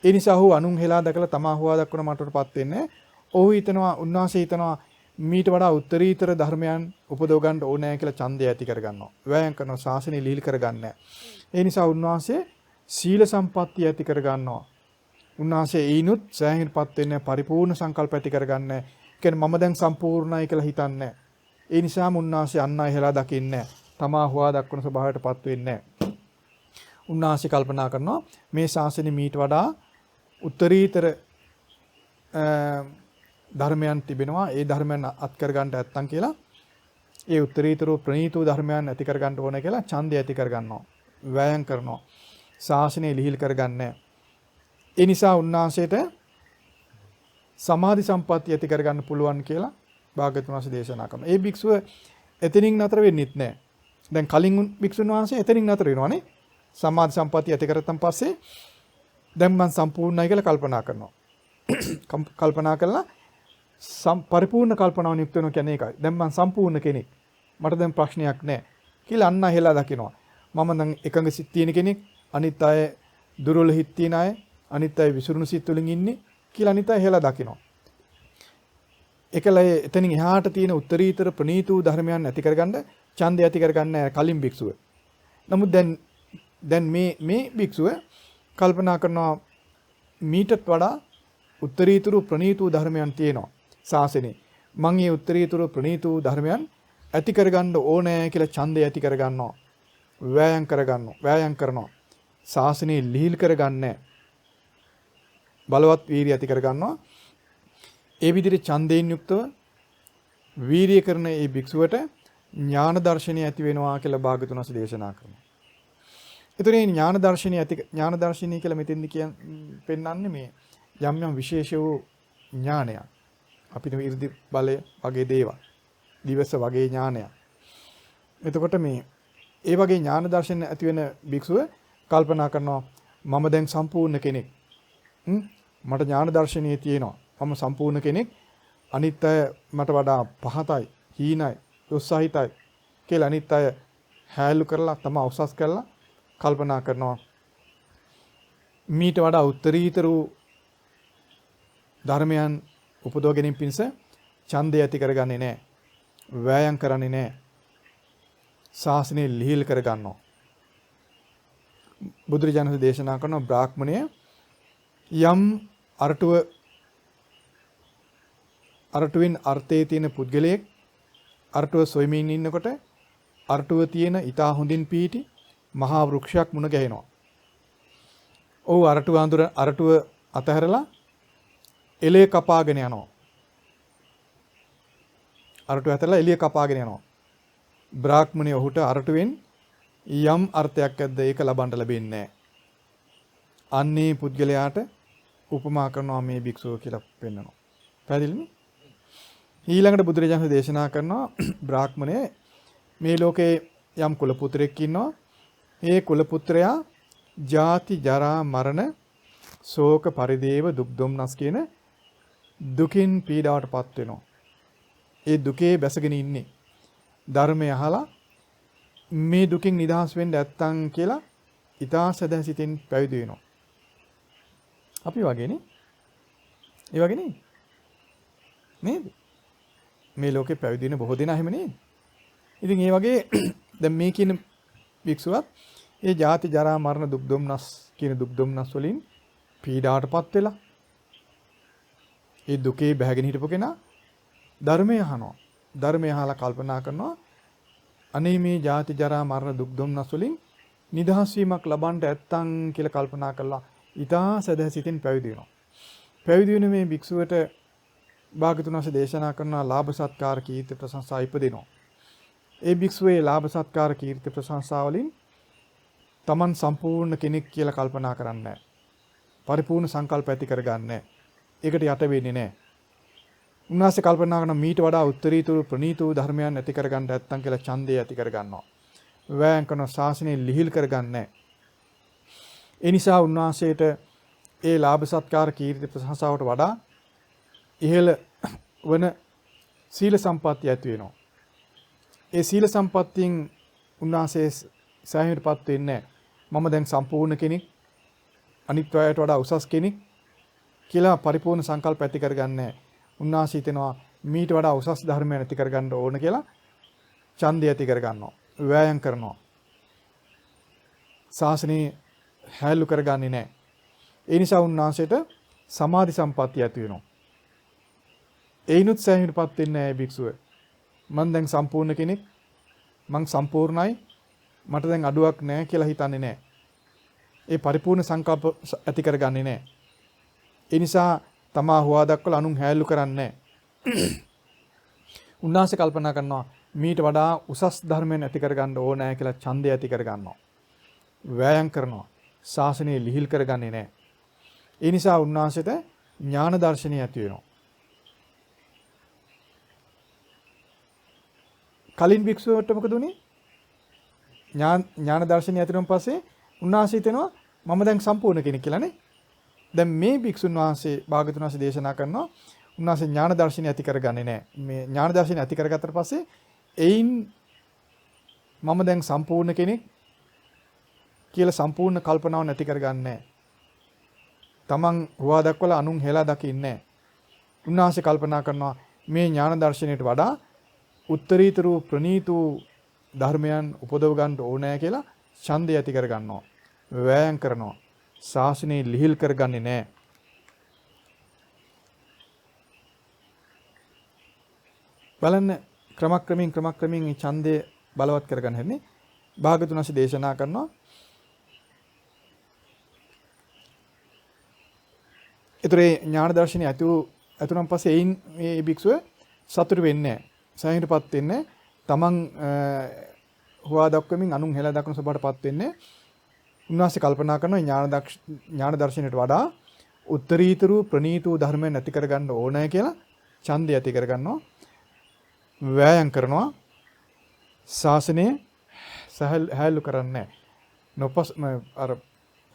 S1: ඒ නිසා ඔහු අනුන් හෙලා දැකලා තමා හොවා දක්වන මටටපත් වෙන්නේ. ඔහු හිතනවා උන්වහන්සේ හිතනවා මීට වඩා උත්තරීතර ධර්මයන් උපදව ගන්න ඕනෑ කියලා ඡන්දය ඇති කරගන්නවා. වෑයම් කරනවා ශාසනය ලිහිල් කරගන්නේ. ඒ නිසා උන්වහන්සේ සීල සම්පත්තිය ඇති කරගන්නවා. උන්වහන්සේ ඊනුත් සෑහෙනපත් වෙන්නේ පරිපූර්ණ සංකල්ප ඇති කරගන්නේ. කියන්නේ මම දැන් සම්පූර්ණයි කියලා හිතන්නේ. ඒ නිසාම උන්වහන්සේ අන් අය හෙලා දකින්නේ. තමා හොවා දක්වන ස්වභාවයටපත් වෙන්නේ. උන්වහන්සේ කල්පනා කරනවා මේ ශාසනය මීට වඩා උත්තරීතර ධර්මයන් තිබෙනවා. ඒ ධර්මයන් අත් කර ගන්න නැත්තම් කියලා ඒ උත්තරීතර ප්‍රණීත ධර්මයන් ඇති කර ගන්න ඕනේ කියලා ඡන්දය ඇති කර ගන්නවා. වෑයම් කරනවා. ශාසනය ලිහිල් කරගන්නේ. ඒ නිසා උන්වහන්සේට සමාධි සම්පත්තිය ඇති කරගන්න පුළුවන් කියලා භාග්‍යවතුන් වහන්සේ දේශනා කරනවා. ඒ භික්ෂුව එතනින් නතර වෙන්නෙත් නැහැ. දැන් කලින් භික්ෂුන් වහන්සේ එතනින් නතර වෙනවානේ. සමාධි සම්පත්තිය ඇති කරගත්තන් පස්සේ දැන් මම සම්පූර්ණයි කියලා කල්පනා කරනවා. කල්පනා කළා පරිපූර්ණ කල්පනාවන් යුක්ත වෙනවා කියන්නේ ඒකයි. දැන් මම සම්පූර්ණ කෙනෙක්. මට දැන් ප්‍රශ්නයක් නැහැ කියලා අන්න හෙලා දකිනවා. මම දැන් එකඟ සිත් තියෙන කෙනෙක්. අනිත් අය දුර්වල හිත් තියන අය, අනිත් අය විසිරුණු සිත් වලින් ඉන්නේ කියලා අනිත් අය හෙලා දකිනවා. එකල එතනින් එහාට තියෙන උත්තරීතර ප්‍රණීත වූ ධර්මයන් ඇති කරගන්න ඡන්දය ඇති කරගන්න කලින් භික්ෂුව. නමුත් දැන් මේ භික්ෂුව කල්පනා කරනවා මීටත් වඩා උත්තරීතර ප්‍රණීත වූ ධර්මයන් තියෙනවා ශාසනේ. මම මේ උත්තරීතර ප්‍රණීත වූ ධර්මයන් ඇති කරගන්න ඕනෑ කියලා ඡන්දය ඇති කරගන්නවා. වෑයම් කරනවා. ශාසනේ ලිහිල් කරගන්නේ බලවත් වීරිය ඇති කරගන්නවා. ඒ විදිහට ඡන්දයෙන් යුක්තව වීරිය කරන ඒ භික්ෂුවට ඥාන දර්ශනය ඇති වෙනවා කියලා භාග්‍යතුන් වහන්සේ දේශනා කරනවා. ඒතර මේ ඥාන දර්ශනය කියලා මෙතෙන්දි පෙන්වන්නේ මේ යම් විශේෂ වූ ඥානයක්. අපිට 이르දි බලය වගේ දේවල්. දිවස වගේ ඥානයක්. එතකොට මේ ඒ වගේ ඥාන දර්ශන ඇති වෙන භික්ෂුව කල්පනා කරනවා මම දැන් සම්පූර්ණ කෙනෙක්. මට ඥාන දර්ශනීය තියෙනවා. මම සම්පූර්ණ කෙනෙක්. අනිත් අය මට වඩා පහතයි, හීනයි, උත්සාහිතයි කියලා අනිත් අය හැලු කරලා තමයි උසස් කරලා කල්පනා කරනවා. මීට වඩා උත්තරීතර වූ ධර්මයන් උපදව ගැනීම පිණිස ඡන්දය ඇති කරගන්නේ නැහැ. වෑයම් කරන්නේ නැහැ. ශාසනය ලිහිල් කරගන්නවා. බුදුරජාණන් දේශනා කරන බ්‍රාහ්මණය යම් අරටුවෙන් අර්ථයේ තියෙන පුද්ගලයෙක් අරටුව සොයමින් ඉන්නකොට අරටුව තියෙන ඊටා හොඳින් පීටි මහා වෘක්ෂයක් මුණ ගැහෙනවා. ඔව් අරටුව අතහැරලා එළිය කපාගෙන යනවා. අරටුව අතහැරලා එළිය කපාගෙන යනවා. බ්‍රාහ්මණය ඔහුට අරටුවෙන් යම් අර්ථයක් ඇද්ද ඒක ලබන්න ලැබෙන්නේ නැහැ. අන්නේ පුද්ගලයාට උපමා කරනවා මේ භික්ෂුව කියලා පෙන්නනවා. පැහැදිලිද? ඊළඟට බුදුරජාණන් දේශනා කරනවා බ්‍රාහ්මණය මේ ලෝකේ යම් කුල පුත්‍රයෙක් ඉන්නවා. ඒ කුල පුත්‍රයා ජාති ජරා මරණ ශෝක පරිදේව දුක් දුම්නස් කියන දුකින් පීඩාවටපත් වෙනවා. ඒ දුකේ බැසගෙන ඉන්නේ. ධර්මය අහලා මේ දුකින් නිදහස් වෙන්න නැත්තම් කියලා ඊටා සදහසිතින් පැවිදි වෙනවා. අපි වගේනේ. ඒ වගේනේ. නේද? මේ ලෝකේ පැවිදි වෙන බොහෝ දෙනා එහෙම නේද? ඉතින් ඒ වගේ දැන් මේ කියන වික්ෂුවත් ඒ ජාති ජරා මරණ දුක් දුම්නස් කියන දුක් දුම්නස් වලින් පීඩාවටපත් වෙලා ඒ දුකේ බැහැගෙන හිටපු කෙනා ධර්මය අහනවා. ධර්මය අහලා කල්පනා කරනවා අනේ මේ ජාති ජරා මරණ දුක් දුම්නස් වලින් නිදහස් වීමක් ලබන්න ඇත්තම් කියලා කල්පනා කරලා ඊටා සදහසිතින් පැවිදි වෙනවා. පැවිදි වෙන මේ භික්ෂුවට භාග්‍යතුන් වහන්සේ දේශනා කරන ලාභ සත්කාර කීර්ති ප්‍රශංසා ඉපදිනවා. ඒ භික්ෂුවේ ලාභ සත්කාර කීර්ති ප්‍රශංසා වලින් Taman සම්පූර්ණ කෙනෙක් කියලා කල්පනා කරන්නේ නැහැ. පරිපූර්ණ සංකල්ප ඇති කරගන්නේ නැහැ. ඒකට යට වෙන්නේ නැහැ. උන්වහන්සේ කල්පනා කරන මීට වඩා උත්තරීතර ප්‍රණීත වූ ධර්මයන් ඇති කරගන්න නැත්තම් කියලා ඡන්දය ඇති කරගන්නවා. වෑයම් කරන ශාසනය ලිහිල් කරගන්නේ නැහැ. ඒ නිසා උන්වහන්සේට ඒ ලාභ සත්කාර කීර්ති ප්‍රශංසාවට වඩා ඉහළ වන සීල සම්පත්තිය ඇති වෙනවා. ඒ සීල සම්පත්තියෙන් උන්වහන්සේ සෑහීමටපත් වෙන්නේ මම දැන් සම්පූර්ණ කෙනෙක් අනිත් අයට වඩා උසස් කෙනෙක් කියලා පරිපූර්ණ සංකල්ප ඇති කරගන්නේ. උන්වහන්සේ හිතනවා මීට වඩා උසස් ධර්මයන් ඇති කරගන්න ඕන කියලා ඡන්දය ඇති කරගන්නවා. වෑයම් කරනවා. ශාසනය හැලු කරගන්නේ නැහැ. ඒ නිසා උන්වහන්සේට සමාධි සම්පත්තිය ඇති වෙනවා. ඒිනුත් සෑහීමටපත් වෙන්නේ නැහැ භික්ෂුව. මම දැන් සම්පූර්ණ කෙනෙක්. මං සම්පූර්ණයි. මට දැන් අඩුවක් නැහැ කියලා හිතන්නේ නැහැ. ඒ පරිපූර්ණ සංකල්ප ඇති කරගන්නේ නැහැ. ඒ නිසා තමා හුවා දක්වලා අනුන් හැලු කරන්නේ නැහැ. උන්වහන්සේ කල්පනා කරනවා මීට වඩා උසස් ධර්මයන් ඇති කරගන්න ඕනෑ කියලා ඡන්දය ඇති කරගන්නවා. වෑයම් කරනවා. ශාසනය ලිහිල් කරගන්නේ නැහැ. ඒ නිසා උන්වහන්සේට ඥාන දර්ශනය ඇති වෙනවා. කලින් භික්ෂුවට මොකද උනේ? ඥාන දර්ශනය ඇති වුණාන් පස්සේ උන්වහන්සේ හිතනවා මම දැන් සම්පූර්ණ කෙනෙක් කියලානේ. දැන් මේ භික්ෂුන් වහන්සේ භාග්‍යවතුන් වහන්සේ දේශනා කරනවා උන්වහන්සේ ඥාන දර්ශනය ඇති කරගන්නේ නැහැ. මේ ඥාන දර්ශනය ඇති කරගත්තට පස්සේ එයින් මම දැන් සම්පූර්ණ කෙනෙක් කියලා සම්පූර්ණ කල්පනාව නැති කරගන්නේ නැහැ. තමන් හුවා දක්වලා අනුන් හෙලා දකින්නේ නැහැ. උන්වහන්සේ කල්පනා කරනවා මේ ඥාන දර්ශනයට වඩා උත්තරීතර ප්‍රණීත ධර්මයන් උපදව ගන්න ඕනෑ කියලා ඡන්දය ඇති කර ගන්නවා. වෑයම් කරනවා. ශාසනය ලිහිල් කරගන්නේ නැහැ. බලන්න ක්‍රමක්‍රමයෙන් මේ ඡන්දය බලවත් කරගන්න හැන්නේ. භාගතුන් වහන්සේ දේශනා කරනවා. ඒතරේ ඥාන දර්ශනය ඇතුණන් පස්සේ එයින් මේ භික්ෂුව සතුට වෙන්නේ නැහැ. සෑහීමටපත් වෙන්නේ තමන් හුවා දක්වමින් අනුන් හෙලා දක්වන සබටපත් වෙන්නේ. උන්වහන්සේ කල්පනා කරනවා ඥාන දර්ශනයට වඩා උත්තරීතර ප්‍රණීත ධර්මයන් ඇති කරගන්න ඕනෑ කියලා ඡන්දය ඇති කරගන්නවා. වෑයම් කරනවා. ශාසනය හැල්ලු කරන්නේ නැහැ.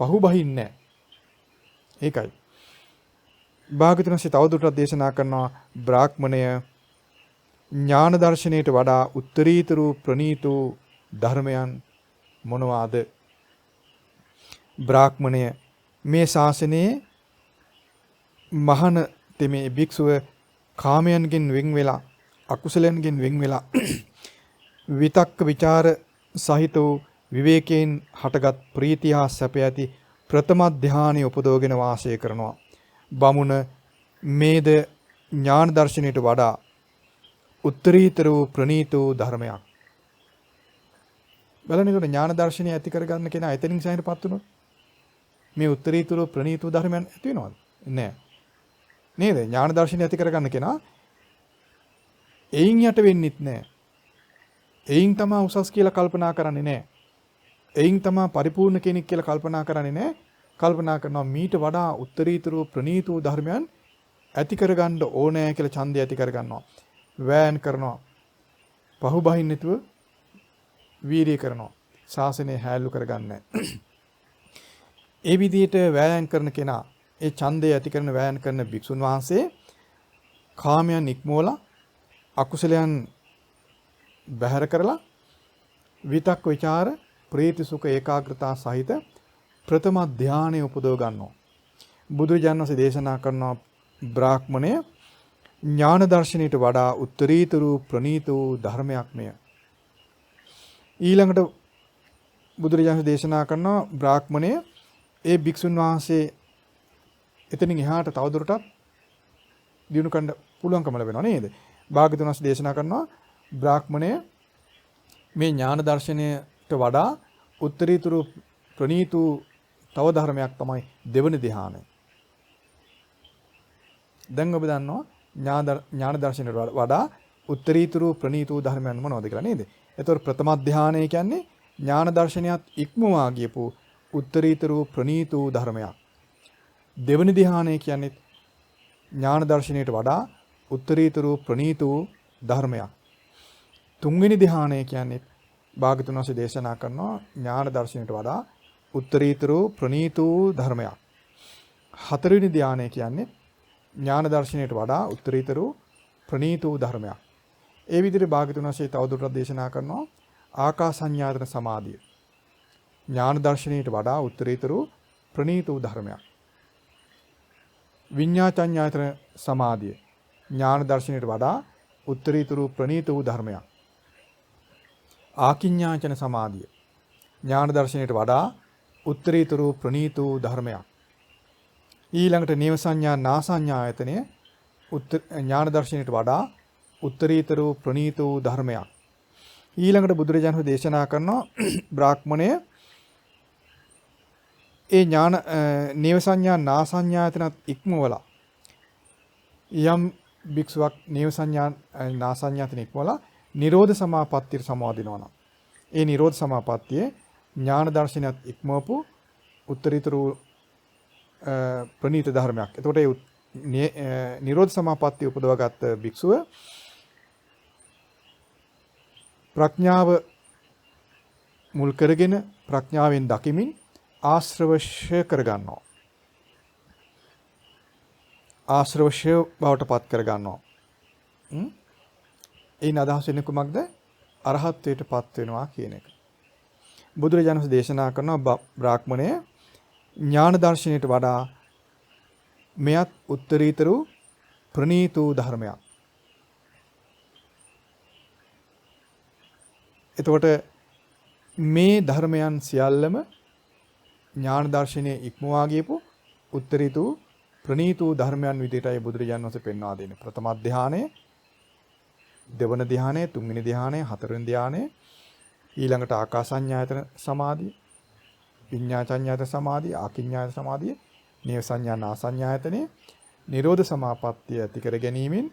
S1: පහු බහින්නේ නැහැ. ඒකයි. භාගතුන් වහන්සේ තවදුරටත් දේශනා කරනවා බ්‍රාහ්මණය ඥාන දර්ශනයට වඩා උත්තරීතර ප්‍රණීත ධර්මයන් මොනවාද? බ්‍රාහ්මණය මේ ශාසනයේ මහාන තෙමේ භික්ෂුව කාමයන්ගෙන් වෙන් වෙලා අකුසලයන්ගෙන් වෙන් වෙලා විතක්ක ਵਿਚාර සහිත වූ විවේකයෙන් හටගත් ප්‍රීතිය හා සැප ඇති ප්‍රථම ධානය උපදවගෙන වාසය කරනවා. බමුණ මේද ඥාන දර්ශනයට වඩා උත්තරීතර වූ ප්‍රණීත වූ ධර්මයක්. බලන්නකොට ඥාන දර්ශනය ඇති කරගන්න කෙනා එතනින් සෑහෙනපත් වුණොත් මේ උත්තරීතර වූ ප්‍රණීත වූ ධර්මයන් ඇති වෙනවද? නෑ. නේද? ඥාන දර්ශනය ඇති කරගන්න කෙනා එයින් යට වෙන්නෙත් නෑ. එයින් තමයි උසස් කියලා කල්පනා කරන්නේ නෑ. එයින් තමයි පරිපූර්ණ කෙනෙක් කියලා කල්පනා කරන්නේ නෑ. කල්පනා කරනවා මීට වඩා උත්තරීතර ප්‍රණීත වූ ධර්මයන් ඇති කරගන්න ඕනෑ කියලා ඡන්දය ඇති කරගන්නවා. වෑයම් කරනවා. පහුබහින් නැතුව වීර්යය කරනවා. ශාසනය හැල්ලු කරගන්නේ. ඒ විදිහට වෑයම් කරන කෙනා ඒ ඡන්දය ඇති කරන වෑයම් කරන භික්ෂුන් වහන්සේ කාමයන් ඉක්මවලා අකුසලයන් බැහැර කරලා විතක් ਵਿਚාර ප්‍රීති සුඛ ඒකාග්‍රතාව සහිත ප්‍රථම ධානය උපදව ගන්නවා. බුදුරජාණන් වහන්සේ දේශනා කරනවා බ්‍රාහ්මණය ඥාන දර්ශනයට වඩා උත්තරීතර ප්‍රණීත ධර්මයක් මෙය. ඊළඟට බුදුරජාණන් දේශනා කරනවා බ්‍රාහ්මණය ඒ භික්ෂුන් වහන්සේ එතනින් එහාට තවදුරටත් දිනු කන්න පුළුවන්කම ලැබෙනවා නේද? භාග්‍යවතුන් වහන්සේ දේශනා කරනවා බ්‍රාහ්මණය මේ ඥාන දර්ශනයට වඩා උත්තරීතර ප්‍රණීත තව ධර්මයක් තමයි දෙවන ධ්‍යානය. දැන් ඔබ දන්නවා ඥාන දර්ශනයට වඩා උත්තරීතර ප්‍රණීත ධර්මයන් මොනවද කියලා නේද? එතකොට ප්‍රථම ධ්‍යානය කියන්නේ ඥාන දර්ශනයත් ඉක්මවා ගියපු උත්තරීතර ප්‍රණීත ධර්මයක්. දෙවන ධ්‍යානය කියන්නේ ඥාන දර්ශනයට වඩා උත්තරීතර ප්‍රණීත ධර්මයක්. තුන්වෙනි ධ්‍යානය කියන්නේ භාග්‍යවතුන් වහන්සේ දේශනා කරනවා ඥාන දර්ශනයට වඩා උත්තරීතර ප්‍රණීත ධර්මයක්. හතරවෙනි ධ්‍යානය කියන්නේ ඥාන දර්ශනයට වඩා උත්තරීතර ප්‍රණීත ධර්මයක්. ඒ විදිහට භාග්‍යවතුන් වහන්සේ තවදුරටත් දේශනා කරනවා ආකාසඤ්ඤායතන සමාධිය. ඥාන දර්ශනයට වඩා උත්තරීතර ප්‍රණීත ධර්මයක්. විඤ්ඤාචඤ්ඤායතන සමාධිය. ඥාන දර්ශනයට වඩා උත්තරීතර ප්‍රණීත ධර්මයක්. ආකිඤ්ඤාචන සමාධිය. ඥාන දර්ශනයට වඩා උත්තරීතර ප්‍රණීත ධර්මයක්. ඊළඟට නේව සංඥා නාසඤ්ඤායතනය ඥාන දර්ශනයට වඩා උත්තරීතර ප්‍රණීත ධර්මයක්. ඊළඟට බුදුරජාණන් වහන්සේ දේශනා කරනවා බ්‍රාහ්මණය ඒ ඥාන නේව සංඥා නාසඤ්ඤායතනත් ඉක්මවලා යම් භික්ෂුවක් නේව සංඥා නාසඤ්ඤායතන ඉක්මවලා නිරෝධ සමාපත්තියට සමාදිනවා නම් ඒ නිරෝධ සමාපත්තියේ ඥාන දර්ශනයත් ඉක්මවපු උත්තරීතර ප්‍රණීත ධර්මයක්. එතකොට ඒ නිරෝධ සමාපත්තිය උපදවගත් භික්ෂුව ප්‍රඥාව මුල් කරගෙන ප්‍රඥාවෙන් දකිමින් ආශ්‍රවශය කරගන්නවා. ආශ්‍රවශය බවට පත් කරගන්නවා. ඒන අදහස් වෙන්නේ කුමක්ද? අරහත්ත්වයට පත් වෙනවා කියන එක. බුදුරජාණන් වහන්සේ දේශනා කරන බ්‍රාහ්මණය ඥාන දර්ශනයට වඩා මෙයත් උත්තරීතර වූ ප්‍රණීත වූ ධර්මයක්. එතකොට මේ ධර්මයන් සියල්ලම ඥාන දර්ශනයේ ඉක්මවා ගියපු උත්තරීත වූ ප්‍රණීත වූ ධර්මයන් විදිහටයි බුදුරජාණන් වහන්සේ පෙන්වා දෙන්නේ. ප්‍රථම ධානය, දෙවන ධානය, තුන්වෙනි ධානය, හතරවෙනි ධානය, ඊළඟට ආකාසඤ්ඤායතන සමාධිය, විඤ්ඤාචඤ්ඤායතන සමාධිය, ආකිඤ්ඤායතන සමාධිය, නේව සංඥා නාසඤ්ඤායතනේ, නිරෝධ සමාපත්තිය ඇති කර ගැනීමෙන්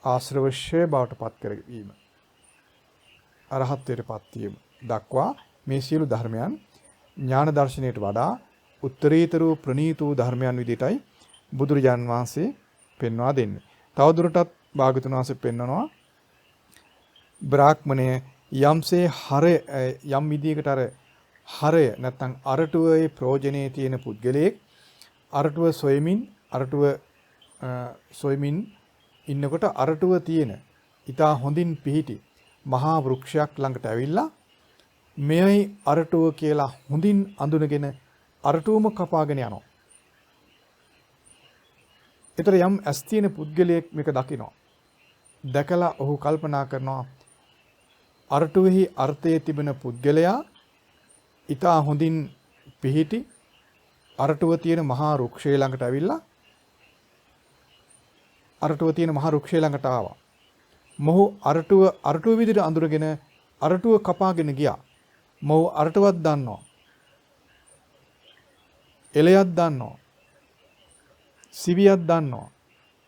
S1: ආශ්‍රවශ්‍ය බවට පත් කරවීම, අරහත්ත්වයට පත් වීම දක්වා මේ සියලු ධර්මයන් ඥාන දර්ශනයට වඩා උත්තරීතර වූ ප්‍රණීත වූ ධර්මයන් විදිහටයි බුදුරජාන් වහන්සේ පෙන්වා දෙන්නේ. තවදුරටත් භාගතුන් වහන්සේ පෙන්වනවා බ්‍රාහ්මණය යම්සේ හරය යම් විදියකට අර හරය නැත්නම් අරටුවේ ප්‍රෝජනේ තියෙන පුද්ගලයෙක් අරටුව සොයමින් ඉන්නකොට අරටුව තියෙන ඊටා හොඳින් පිහිටි මහා වෘක්ෂයක් ළඟට ඇවිල්ලා මෙයයි අරටුව කියලා හොඳින් අඳුනගෙන අරටුවම කපාගෙන යනවා. ඒතර යම් ඇස් තියෙන පුද්ගලයෙක් මේක දකිනවා. දැකලා ඔහු කල්පනා කරනවා අරටුවෙහි අර්ථයේ තිබෙන පුද්ගලයා ඊටා හොඳින් පිහිටි අරටුව තියෙන මහා වෘක්ෂය ළඟට ඇවිල්ලා අරටුව තියෙන මහා වෘක්ෂය ළඟට ආවා. මොහු අරටුව විදිහට අඳුරගෙන අරටුව කපාගෙන ගියා. මොහු අරටුවක් දන්නවා. එලයක් දන්නවා. සිවියක් දන්නවා.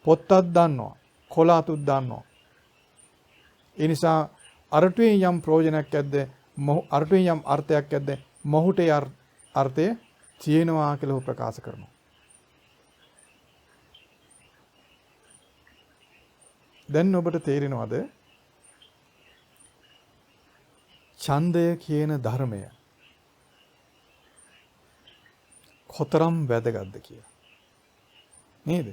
S1: පොත්තක් දන්නවා. කොළාතුත් දන්නවා. ඒ නිසා අරටුවේ යම් ප්‍රයෝජනයක් ඇද්ද අරටුවේ යම් අර්ථයක් ඇද්ද මොහුට අර්ථය තියෙනවා කියලා ඔහු ප්‍රකාශ කරනවා. දැන් ඔබට තේරෙනවද ඡන්දය කියන ධර්මය කොතරම් වැදගත්ද කියලා? නේද?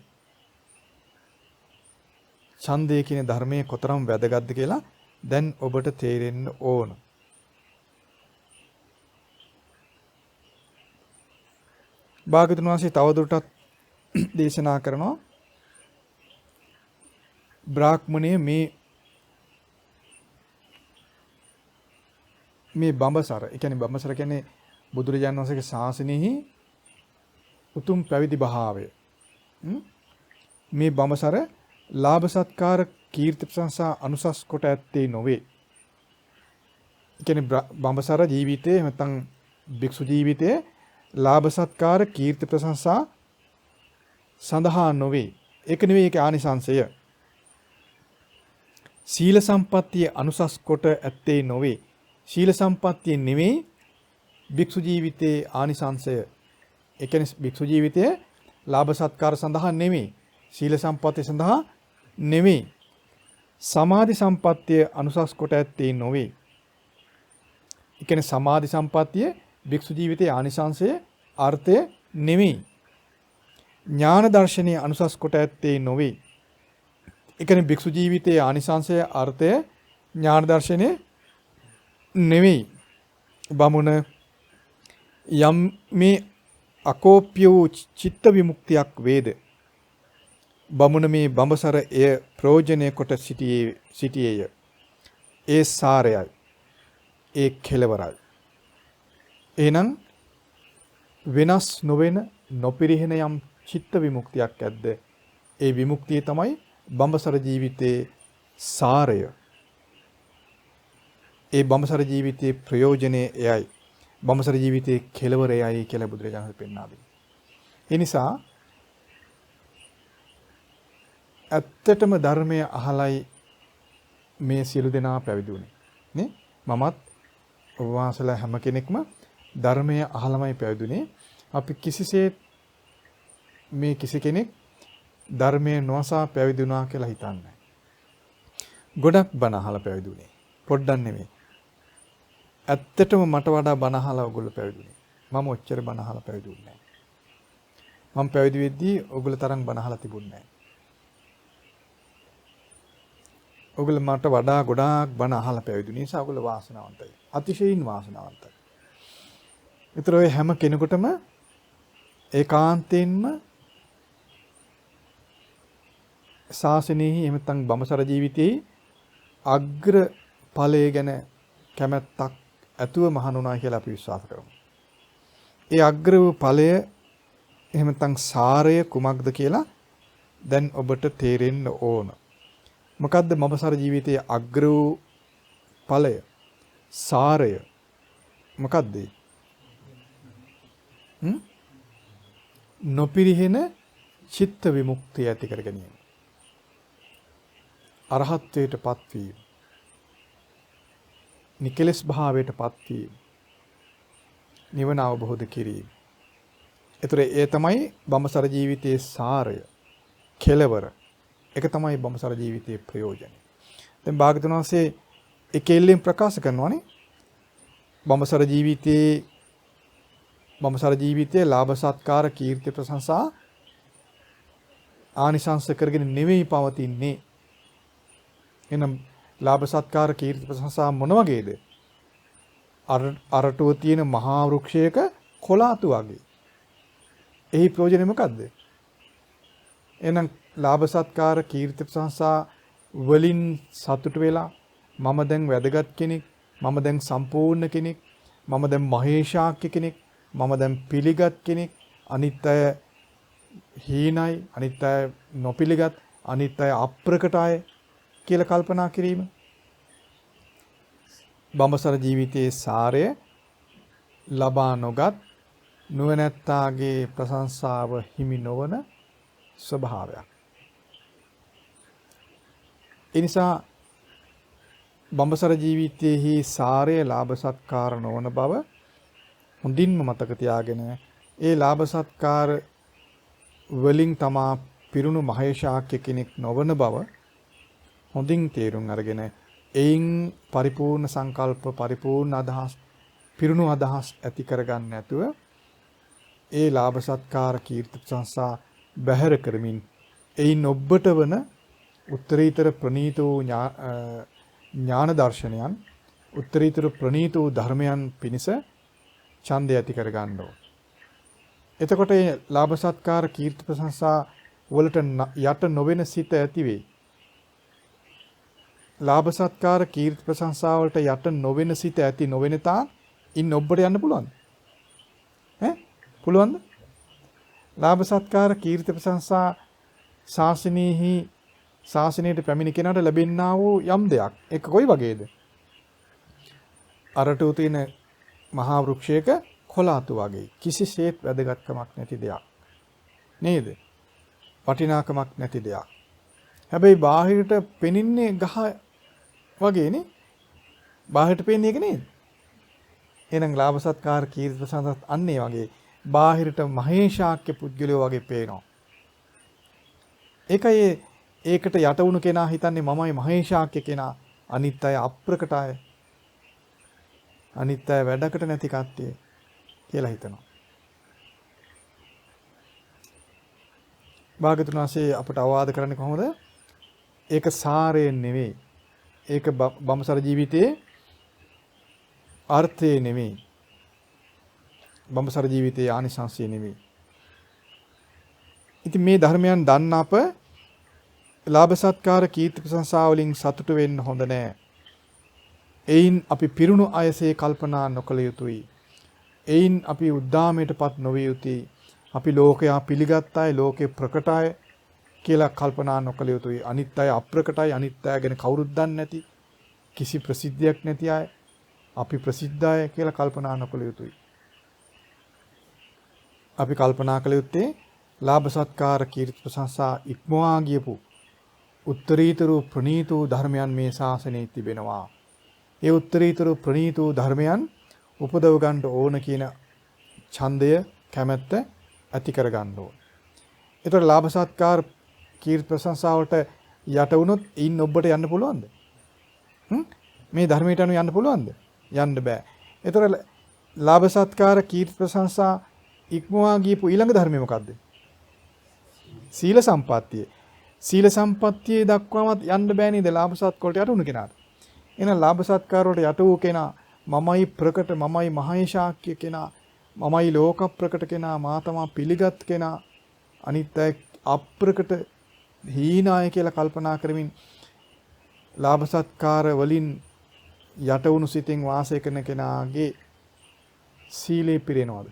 S1: ඡන්දය කියන ධර්මයේ කොතරම් වැදගත්ද කියලා දැන් ඔබට තේරෙන්න ඕන. භාගතුන් වහන්සේ තවදුරටත් දේශනා කරනවා බ්‍රාහ්මණය මේ බඹසර, ඒ කියන්නේ බඹසර කියන්නේ බුදුරජාණන් වහන්සේගේ ශාසනයෙහි උතුම් පැවිදි භාවය. මේ බඹසර ලාභ සත්කාර කීර්ති ප්‍රශංසා අනුසස් කොට ඇත්තේ නොවේ. ඒ කියන්නේ බඹසර ජීවිතයේ නැත්නම් භික්ෂු ජීවිතයේ ලාභ සත්කාර කීර්ති ප්‍රශංසා සඳහා නොවේ. ඒක නෙවෙයි ඒකේ ආනිසංශය. සීල සම්පත්තිය අනුසස් කොට ඇත්තේ නොවේ. ශීල සම්පත්තිය නෙවෙයි භික්ෂු ජීවිතයේ ආනිසංශය. ඒ කියන්නේ භික්ෂු ජීවිතයේ ලාභ සත්කාර සඳහා නෙවෙයි. ශීල සම්පත්තිය සඳහා නෙවෙයි. සමාධි සම්පත්තිය අනුසස් කොට ඇත්තේ නොවේ. ඒ කියන්නේ සමාධි සම්පත්තිය භික්ෂු ජීවිතයේ ආනිසංශයේ අර්ථය නෙවෙයි. ඥාන දර්ශනීය අනුසස් කොට ඇත්තේ නොවේ. ඒ කියන්නේ භික්ෂු ජීවිතයේ ආනිසංශයේ අර්ථය ඥාන දර්ශනයේ නෙවෙයි. බමුණ යම් මේ අකෝප්‍ය වූ චිත්ත විමුක්තියක් වේද බමුණ මේ බඹසර එය ප්‍රයෝජනය කොට සිටියේය. ඒ සාරයයි. ඒ කෙලවරයි. එහෙනම් වෙනස් නොවන නොපිරිහෙන යම් චිත්ත විමුක්තියක් ඇද්ද ඒ විමුක්තිය තමයි බඹසර ජීවිතයේ සාරය. ඒ බඹසර ජීවිතයේ ප්‍රයෝජනේ එයයි. බඹසර ජීවිතයේ කෙලවර එයයි කියලා බුදුරජාණන් පෙන්වා දෙනවා. ඒ නිසා ඇත්තටම ධර්මය අහලයි මේ සියලු දෙනා පැවිදි වුණේ. නේ? මමත් ඔබ වහන්සේලා හැම කෙනෙක්ම ධර්මය අහලමයි පැවිදුනේ. අපි කිසිසේත් මේ කිසි කෙනෙක් ධර්මයේ නොඅසා පැවිදි වුණා කියලා හිතන්නේ. ගොඩක් බණ අහලා පැවිදුනේ. පොඩ්ඩක් නෙමෙයි. ඇත්තටම මට වඩා බණ අහලා ඔයගොල්ලෝ පැවිදුනේ. මම ඔච්චර බණ අහලා පැවිදුන්නේ නැහැ. මම පැවිදි වෙද්දී ඔයගොල්ලෝ තරම් බණ අහලා තිබුණේ නැහැ. ඔයගොල්ලෝ මට වඩා ගොඩාක් බණ අහලා පැවිදුනේ නිසා ඔයගොල්ලෝ වාසනාවන්තයි. අතිශයින් වාසනාවන්තයි. ඒතර ඔය හැම කෙනෙකුටම ඒකාන්තයෙන්ම ශාසනයෙහි එහෙම නැත්නම් බඹසර ජීවිතයේ අග්‍ර ඵලය ගැන කැමැත්තක් ඇතුව මහණුණා කියලා අපි විශ්වාස කරමු. ඒ අග්‍ර වූ ඵලය එහෙම නැත්නම් සාරය කුමක්ද කියලා දැන් ඔබට තේරෙන්න ඕන. මොකද්ද බඹසර ජීවිතයේ අග්‍ර වූ ඵලය? සාරය මොකද්ද? නොපිරිහෙන චිත්ත විමුක්තිය ඇති කර ගැනීම. අරහත්ත්වයට පත්වීම. නිකලස් භාවයට පත්වීම. නිවන අවබෝධ කිරීම. ඒතර ඒ තමයි බඹසර ජීවිතයේ සාරය. කෙලවර. ඒක තමයි බඹසර ජීවිතයේ ප්‍රයෝජනය. දැන් භාග්‍යවතුන් වහන්සේ ඒ කෙල්ලෙන් ප්‍රකාශ කරනවානේ බඹසර ජීවිතයේ ලාභ සත්කාර කීර්ති ප්‍රශංසා ආනිසංස කරගෙන නෙවෙයි පවතින්නේ. එනම් ලාභ සත්කාර කීර්ති ප්‍රශංසා මොන වගේද? අරටුව තියෙන මහා වෘක්ෂයක කොළාතු වගේ. එහි ප්‍රයෝජනය මොකද්ද? එහෙනම් ලාභ සත්කාර කීර්ති ප්‍රශංසා වලින් සතුටු වෙලා මම දැන් වැදගත් කෙනෙක්, මම දැන් සම්පූර්ණ කෙනෙක්, මම දැන් මහේශාක්‍ය කෙනෙක්, මම දැන් පිළිගත් කෙනෙක්, අනිත් අය හීනයි, අනිත් අය නොපිළිගත්, අනිත් අය අප්‍රකට අය කියලා කල්පනා කිරීම. බඹසර ජීවිතයේ සාරය ලබා නොගත් නුවණැත්තාගේ ප්‍රශංසාව හිමි නොවන ස්වභාවයක්. ඒ නිසා බඹසර ජීවිතයේහි සාරය ලාභ සත්කාර නොවන බව හොඳින්ම මතක තියාගෙන ඒ ලාභ සත්කාර වලින් තමා පිරුණු මහේශාක්‍ය කෙනෙක් නොවන බව හොඳින් තේරුම් අරගෙන එයින් පරිපූර්ණ සංකල්ප පරිපූර්ණ අදහස් පිරුණු අදහස් ඇති කරගන්න නැතුව ඒ ලාභ සත්කාර කීර්ති ප්‍රශංසා බැහැර කරමින් එයින් ඔබට වන උත්තරීතර ප්‍රණීත වූ ඥාන දර්ශනයන් උත්තරීතර ප්‍රණීත වූ ධර්මයන් පිණිස ඡන්දය ඇති කරගන්න ඕන. එතකොට මේ ලාභ සත්කාර කීර්ති ප්‍රශංසා වලට යට නොවන සිත ඇති වෙයි. ලාභ සත්කාර කීර්ති ප්‍රශංසා වලට යට නොවන සිත ඇති නොවෙන තා ඉන්න ඔබට යන්න පුළුවන්ද? පුළුවන්ද? ලාභ සත්කාර කීර්ති ප්‍රශංසා ශාසනයට පැමිණි කෙනාට ලැබෙන්නා වූ යම් දෙයක්. ඒක කොයි වගේද? අරටුව තියෙන මහා වෘක්ෂයක කොළාතු වගේ කිසිසේත් වැදගත්කමක් නැති දෙයක්. නේද? වටිනාකමක් නැති දෙයක්. හැබැයි බාහිරට පෙනින්නේ ගහ වගේනේ. බාහිරට පෙන්නේ ඒක නේද? එහෙනම් ලාභ සත්කාර කීර්ති ප්‍රශංසාත් අන්නේ වගේ බාහිරට මහේශාක්‍ය පුද්ගලයෝ වගේ පේනවා. ඒකයි ඒකට යට වුණු කෙනා හිතන්නේ මමයි මහේශාක්‍ය කෙනා. අනිත් අය අප්‍රකට අය. අනිත් අය වැඩකට නැති කට්ටිය කියලා හිතනවා. භාග්‍යවතුන් වහන්සේ අපට අවවාද කරන්නේ කොහොමද? ඒක සාරයෙන් නෙවෙයි. ඒක බඹසර ජීවිතයේ අර්ථය නෙවෙයි. බඹසර ජීවිතයේ ආනිසංසය නෙවෙයි. ඉතින් මේ ධර්මයන් දන්න අප ලාභ සත්කාර කීර්ති ප්‍රශංසා වලින් සතුටු වෙන්න හොඳ නෑ. එයින් අපි පිරුණු අයසේ කල්පනා නොකළ යුතුයි. එයින් අපි උද්දාමයටපත් නොවිය යුතුයි. අපි ලෝකයා පිළිගත් අය, ලෝකේ ප්‍රකට අය කියලා කල්පනා නොකළ යුතුයි. අනිත් අය අප්‍රකටයි, අනිත් අය ගැන කවුරුත් දන්නේ නැති, කිසි ප්‍රසිද්ධියක් නැති අය, අපි ප්‍රසිද්ධ අය කියලා කල්පනා නොකළ යුතුයි. අපි කල්පනා කළ යුත්තේ ලාභ සත්කාර කීර්ති ප්‍රශංසා ඉක්මවා ගියපු උත්තරීතර ප්‍රණීත ධර්මයන් මේ ශාසනයේ තිබෙනවා. ඒ උත්තරීතර ප්‍රණීත ධර්මයන් උපදව ගන්න ඕන කියන ඡන්දය කැමැත්ත ඇති කර ගන්න ඕන. ඒතර ලාභ සත්කාර කීර්ති ප්‍රශංසා වලට යට වුණොත් ඉන්න ඔබට යන්න පුළුවන්ද? මේ ධර්මයට අනුව යන්න පුළුවන්ද? යන්න බෑ. ඒතර ලාභ සත්කාර කීර්ති ප්‍රශංසා ඉක්මවා ගියපු ඊළඟ ධර්මය මොකද්ද? සීල සම්පත්තිය. සීල සම්පත්තියේ දක්වාමත් යන්න බෑ නේද ලාභ සත්කාර වලට යට වුණ කෙනාට. එහෙනම් ලාභ සත්කාර වලට යට වූ කෙනා මමයි ප්‍රකට, මමයි මහේශාක්‍ය කෙනා, මමයි ලෝක ප්‍රකට කෙනා මා තමා පිළිගත් කෙනා අනිත් අය අප්‍රකට හීනාය කියලා කල්පනා කරමින් ලාභ සත්කාර වලින් යට වුණු සිතින් වාසය කරන කෙනාගේ සීලේ පිරෙනවද?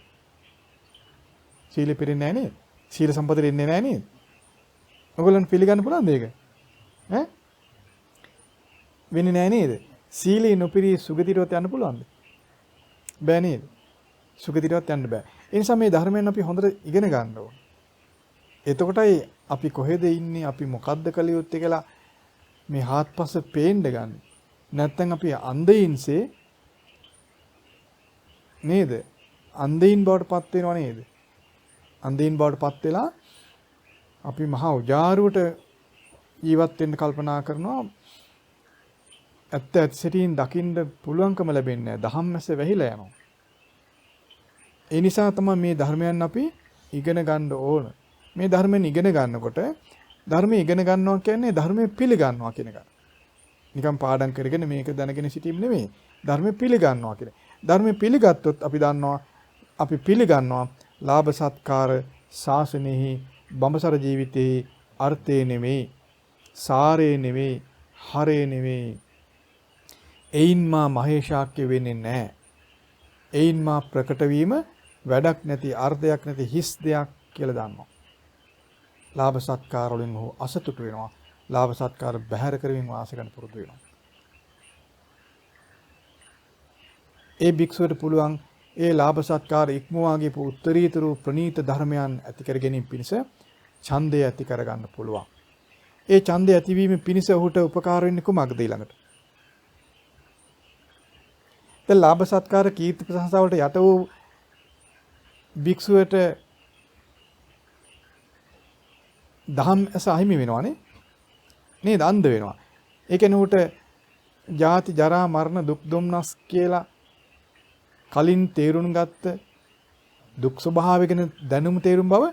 S1: සීලේ පිරෙන්නේ නැහැ නේද? සීල සම්පත දෙන්නේ නැහැ නේද? ඔයගොල්ලන්ට පිළිගන්න පුළුවන්ද ඒක? ඈ? වෙන්නේ නැහැ නේද? සීලේ නොපිරී සුගතිරවත් යන්න පුළුවන්ද? බෑ නේද? සුගතිරවත් යන්න බෑ. ඒ නිසා මේ ධර්මයෙන් අපි හොඳට ඉගෙන ගන්න ඕන. එතකොටයි අපි කොහෙද ඉන්නේ, අපි මොකද්ද කළ යුත්තේ කියලා මේ හාත්පස පේන්න ගන්න. නැත්තම් අපි අන්ධයින්සේ නේද? අන්ධයින් බවට පත් වෙනව නේද? අන්ධයින් බවට පත් වෙලා අපි මහා උජාරුවට ජීවත් වෙන්න කල්පනා කරනවා. ඇත්ත ඇත්තටින් දකින්න පුළුවන්කම ලැබෙන්නේ නැහැ. ධම්මස වැහිලා යනවා. ඒ නිසා තමයි මේ ධර්මයන් අපි ඉගෙන ගන්න ඕන. මේ ධර්මයෙන් ඉගෙන ගන්නකොට ධර්මයේ ඉගෙන ගන්නවා කියන්නේ ධර්මයේ පිළිගන්නවා කියන එක. නිකන් පාඩම් කරගෙන මේක දැනගෙන සිටීම නෙමෙයි. ධර්මයේ පිළිගන්නවා කියන්නේ. ධර්මයේ පිළිගත්තොත් අපි දන්නවා අපි පිළිගන්නවා ලාභ සත්කාර ශාසනයෙහි බඹසර ජීවිතයේ අර්ථේ නෙමෙයි, සාරේ නෙමෙයි, හරේ නෙමෙයි. එයින් මා මහේශාක්‍ය වෙන්නේ නැහැ. එයින් මා ප්‍රකට වීම වැඩක් නැති, අර්ථයක් නැති හිස් දෙයක් කියලා දන්නවා. ලාභ සත්කාර වලින් ඔහු අසතුටු වෙනවා. ලාභ සත්කාර බැහැර කරමින් වාසය කරන්න පුරුදු වෙනවා. ඒ භික්ෂුවට පුළුවන් ඒ ලාභ සත්කාර ඉක්මවාගේ උත්තරීතර ප්‍රණීත ධර්මයන් ඇති කර ගැනීම පිණිස ඡන්දය ඇති කර ගන්න පුළුවන්. ඒ ඡන්දය ඇතිවීම පිණිස ඔහුට උපකාර වෙන්නේ කුමක්ද ඊළඟට? දැන් ලාභ සත්කාර කීර්ති ප්‍රශංසා වලට යට වූ භික්ෂුවට දහම් ඇස අහිමි වෙනවනේ. නේද? අන්ධ වෙනවා. ඒ කියන්නේ උට ජාති ජරා මරණ දුක් දුම්නස් කියලා කලින් තේරුම් ගත්ත දුක් ස්වභාවය ගැන දැනුම තේරුම් බව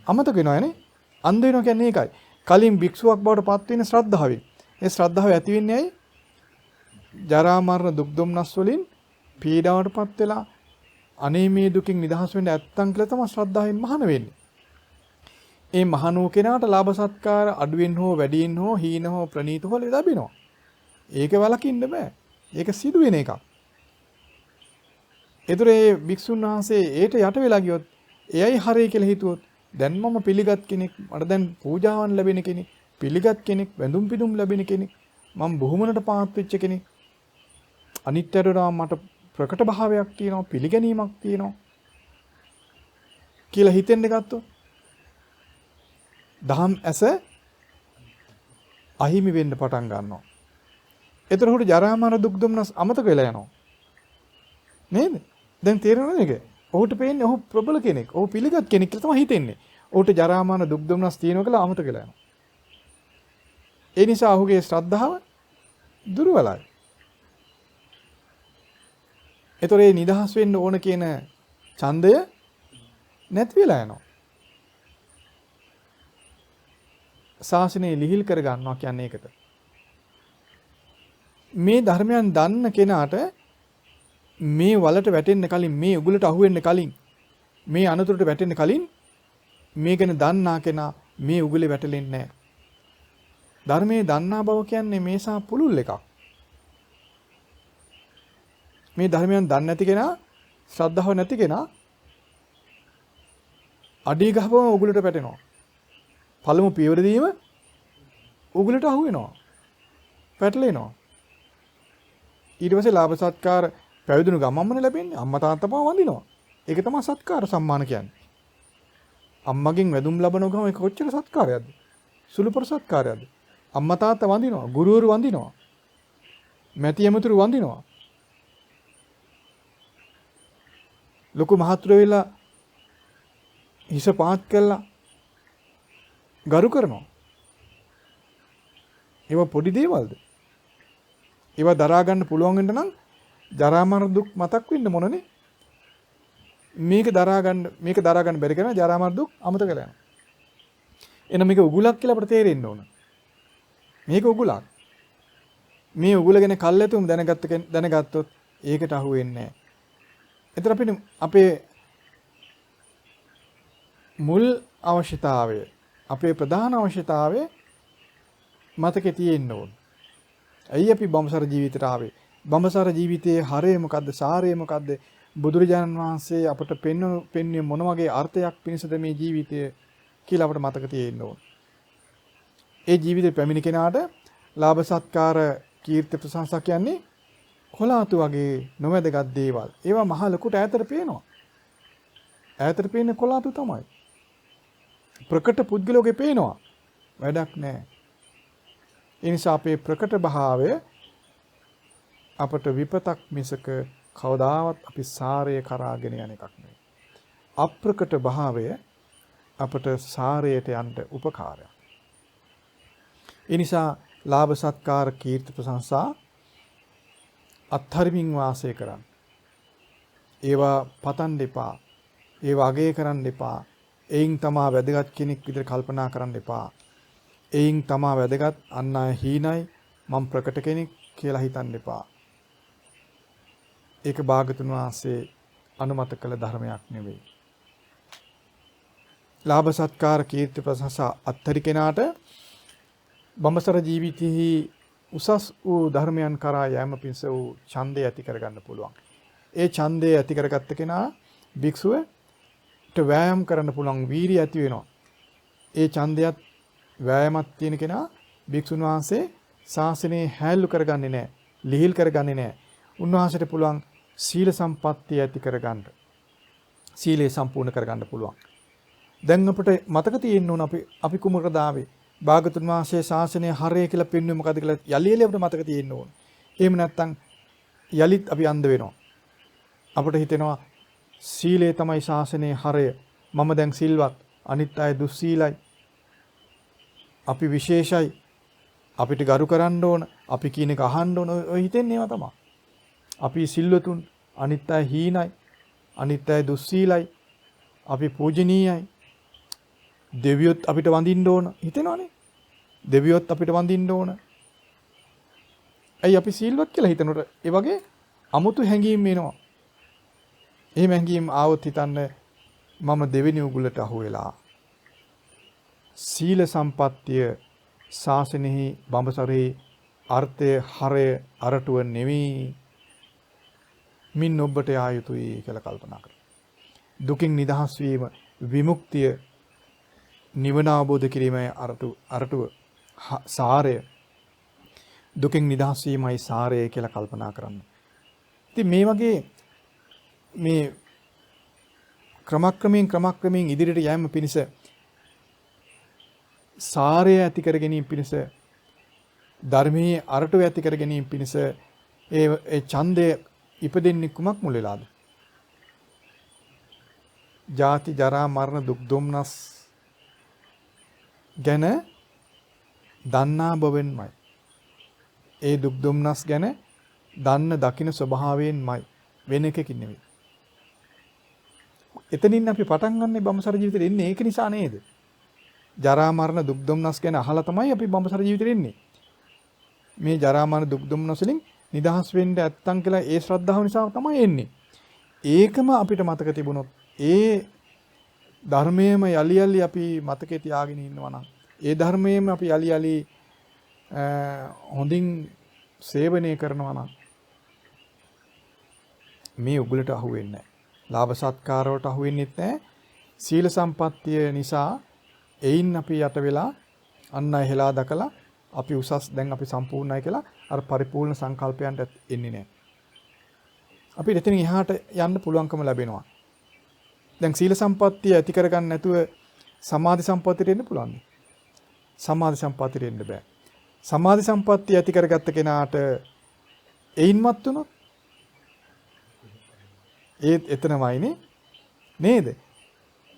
S1: අමතක වෙනවනේ. අන්ධ වෙනවා කියන්නේ ඒකයි. කලින් භික්ෂුවක් බවට පත් වෙන ශ්‍රද්ධාවෙන්. ඒ ශ්‍රද්ධාව ඇති වෙන්නේ ඇයි? ජරා මරණ දුක් දුම්නස් වලින් පීඩාවටපත් වෙලා අනේ මේ දුකින් නිදහස් වෙන්න නැත්තම් කියලා තමයි ශ්‍රද්ධාවෙන් මහාන වෙන්නේ. ඒ මහාන වූ කෙනාට ලාභ සත්කාර අඩුවෙන් හෝ වැඩියෙන් හෝ හීන හෝ ප්‍රනීත හෝ ලැබෙනවා. ඒක වලකින්න බෑ. ඒක සිදු වෙන එකක්. ඒතර ඒ භික්ෂුන් වහන්සේ ඒට යට වෙලා ගියොත් එයයි හරි කියලා හිතුවොත් දැන් මම පිළිගත් කෙනෙක්, මට දැන් පූජාවන් ලැබෙන කෙනෙක්, පිළිගත් කෙනෙක්, වැඳුම් පිදුම් ලැබෙන කෙනෙක්, මම බොහොමනට පාත් වෙච්ච කෙනෙක්. අනිත්‍යයට මට ප්‍රකට භාවයක් තියෙනවා, පිළිගැනීමක් තියෙනවා කියලා හිතෙන්න ගත්තොත් දහම් ඇස අහිමි වෙන්න පටන් ගන්නවා. ඒතර උඩ ජරා මරණ දුක් දුම්නස් අමතක වෙලා යනවා. නේද? දැන් තේරෙනවද මේක? ඔහුට පේන්නේ ඔහු ප්‍රබල කෙනෙක්. ඔහු පිළිගත් කෙනෙක් කියලා තමයි හිතෙන්නේ. ඔහුට ජරා මරණ දුක් දුම්නස් තියෙනවා කියලා අමතක වෙලා යනවා. ඒ නිසා ඔහුගේ ශ්‍රද්ධාව දුර්වලයි. ඒතර ඒ නිදහස් වෙන්න ඕන කියන ඡන්දය නැති වෙලා යනවා. ශාසනය ලිහිල් කර ගන්නවා කියන්නේ ඒකට. මේ ධර්මයන් දන්න කෙනාට මේ වලට වැටෙන්න කලින්, මේ උගලට අහු වෙන්න කලින්, මේ අනතුරට වැටෙන්න කලින් මේ ගැන දන්නා කෙනා මේ උගලේ වැටෙන්නේ නැහැ. ධර්මයේ දන්නා බව කියන්නේ මේසා පුළුල් එකක්. මේ ධර්මයන් දන්නේ නැති කෙනා, ශ්‍රද්ධාව නැති කෙනා අඩිය ගහපුවම උගලට වැටෙනවා. පළමු පියවර දීම උගලට අහු වෙනවා. පැටලෙනවා. ඊට පස්සේ ලාභ සත්කාර පැවිදුණු ගමම්මනේ ලැබෙන්නේ. අම්මා තාත්තා පව වඳිනවා. ඒක තමයි සත්කාර සම්මාන කියන්නේ. අම්මගෙන් වැඳුම් ලබන ගම ඒක කොච්චර සත්කාරයක්ද? සුළුපර සත්කාරයක්ද? අම්මා තාත්තා වඳිනවා, ගුරුවරු වඳිනවා, මැති ඇමතුරු වඳිනවා. ලොකු මහතුරු වෙලා හිස පාත් කළා ගරු කරනවා. ඒවා පොඩි දේවල්ද? ඒවා දරා ගන්න පුළුවන් වෙන්න නම් ජරා මරණ දුක් මතක් වෙන්න මොනනේ? මේක දරා ගන්න බැරි කරන ජරා මරණ දුක් අමතක කරලා යනවා. එහෙනම් මේක උගුලක් කියලා අපිට තේරෙන්න ඕන. මේක උගුලක්. මේ උගුල ගැන කල්ැතුම් දැනගත්තොත් ඒකට අහු වෙන්නේ නැහැ. එතන අපේ මුල් අවශ්‍යතාවය අපේ ප්‍රධාන අවශ්‍යතාවය මතකේ තියෙන්න ඕන. ඇයි අපි බඹසර ජීවිතයට ආවේ? බඹසර ජීවිතයේ හරය මොකද්ද? සාරය මොකද්ද? බුදුරජාණන් වහන්සේ අපට පෙන්වන්නේ මොන වගේ අර්ථයක් පිණිසද මේ ජීවිතය කියලා අපට මතක තියෙන්න ඕන. ඒ ජීවිතේ පැමිණි කෙනාට ලාභ සත්කාර කීර්ති ප්‍රශංසා කියන්නේ කොලාතු වගේ නොවැදගත් දේවල්. ඒවා මහ ලොකුට ඈතට පේනවා. ඈතට පේන්නේ කොලාතු තමයි. ප්‍රකට පුද්ගලෝගේ පේනවා. වැඩක් නැහැ. ඒ නිසා අපේ ප්‍රකට භාවය අපට විපතක් මිසක කවදාවත් අපි සාරය කරාගෙන යන එකක් නෙවෙයි. අප්‍රකට භාවය අපට සාරයට යන්න උපකාරයක්. ඒ නිසා ලාභ සත්කාර කීර්ති ප්‍රශංසා අත්හරිමින් වාසය කරන්න. ඒවා පතන් දෙපා. ඒවා අගය කරන්න එපා. එයින් තමා වැදගත් කෙනෙක් විදිහට කල්පනා කරන්න එපා. එයින් තමා වැදගත් අන් අය හීනයි මම ප්‍රකට කෙනෙක් කියලා හිතන්න එපා. ඒක භාගතුන් වහන්සේ අනුමත කළ ධර්මයක් නෙවෙයි. ලාභ සත්කාර කීර්ති ප්‍රශංසා අත්තරි කෙනාට බඹසර ජීවිතෙහි උසස් වූ ධර්මයන් කරා යෑම පිණිස වූ ඡන්දය ඇති කරගන්න පුළුවන්. ඒ ඡන්දය ඇති කරගත්ත කෙනා භික්ෂුවට වෑයම් කරන්න පුළුවන් වීරිය ඇති වෙනවා. ඒ ඡන්දයත් වෑයමක් තියෙන කෙනා භික්ෂුන් වහන්සේ ශාසනය හැල්ලු කරගන්නේ නැහැ. ලිහිල් කරගන්නේ නැහැ. උන්වහන්සේට පුළුවන් සීල සම්පත්තිය ඇති කරගන්න. සීලය සම්පූර්ණ කරගන්න පුළුවන්. දැන් අපිට මතක තියෙන්න ඕන අපි කුමකටද ආවේ? භාගතුන් වහන්සේ ශාසනය හරය කියලා පෙන්වුවේ මොකද කියලා යලි අපිට මතක තියෙන්න ඕන. එහෙම නැත්නම් යලිත් අපි අන්ධ වෙනවා. අපිට හිතෙනවා සීලය තමයි ශාසනයේ හරය. මම දැන් සිල්වත්, අනිත් අය දුස්සීලයි. අපි විශේෂයි. අපිට ගරු කරන්න ඕන, අපි කියන එක අහන්න ඕන. ඔය හිතෙන්නේ ඒවා තමයි. අපි සිල්වතුන්, අනිත් අය හීනයි, අනිත් අය දුස්සීලයි. අපි පූජනීයයි. දෙවියොත් අපිට වඳින්න ඕන හිතෙනවනේ. දෙවියොත් අපිට වඳින්න ඕන. ඇයි අපි සීල්වත් කියලා හිතනකොට ඒ වගේ අමුතු හැඟීම් එනවා. එහෙම හැඟීම් ආවොත් හිතන්න මම දෙවෙනි උගුලට අහු වෙලා. සීල සම්පත්තිය ශාසනයෙහි බඹසරේ අර්ථය හරය අරටුව නෙවෙයි. මින් ඔබට ආ යුතුයි කියලා කල්පනා කරා. දුකින් නිදහස් වීම විමුක්තිය නිවන අවබෝධ කිරීමයි අරටුව සාරය. දුකින් නිදහස් වීමයි සාරය කියලා කල්පනා කරන්න. ඉතින් මේ වගේ මේ ක්‍රමක්‍රමයෙන් ඉදිරියට යෑම පිණිස සාරය ඇති කර ගැනීම පිණිස ධර්මයේ අරටුව ඇති කර ගැනීම පිණිස ඒ ඡන්දය ඉපදෙන්නේ කුමක් මුල වෙලාද? ජාති ජරා මරණ දුක් දුම්නස් ගැන දන්නා බවෙන්මයි. ඒ දුක් දුම්නස් ගැන දන්න දකින්න ස්වභාවයෙන්මයි, වෙන එකකින් නෙවෙයි. එතනින් අපි පටන් ගන්න බඹසර ජීවිතේ එන්නේ ඒක නිසා නේද? ජරා මරණ දුක් දුම්නස් ගැන අහලා තමයි අපි බඹසර ජීවිතේ එන්නේ. මේ ජරා මරණ දුක් දුම්නස් වලින් නිදහස් වෙන්න නැත්තම් කියලා ඒ ශ්‍රද්ධාව නිසා තමයි එන්නේ. ඒකම අපිට මතක තිබුණොත් ඒ ධර්මයේම යලි අපි මතකේ තියාගෙන ඉන්නවා නම්, ඒ ධර්මයේම අපි යලි හොඳින් සේවනය කරනවා නම් මේ උගලට අහු වෙන්නේ නැහැ. ලාභ සත්කාර වලට අහු වෙන්නේ නැහැ. සීල සම්පත්තිය නිසා එයින් අපි යට වෙලා අන් අය හෙලා දකලා අපි උසස් දැන් අපි සම්පූර්ණයි කියලා අර පරිපූර්ණ සංකල්පයන්ට එන්නේ නැහැ. අපිට එතනින් එහාට යන්න පුළුවන්කම ලැබෙනවා. දැන් සීල සම්පත්තිය ඇති කරගන්න නැතුව සමාධි සම්පත්තියට එන්න පුළුවන්. සමාධි සම්පත්තියට එන්න බෑ. සමාධි සම්පත්තිය ඇති කරගත්ත කෙනාට එයින්මත් වුණොත් ඒත් එතනමයිනේ නේද?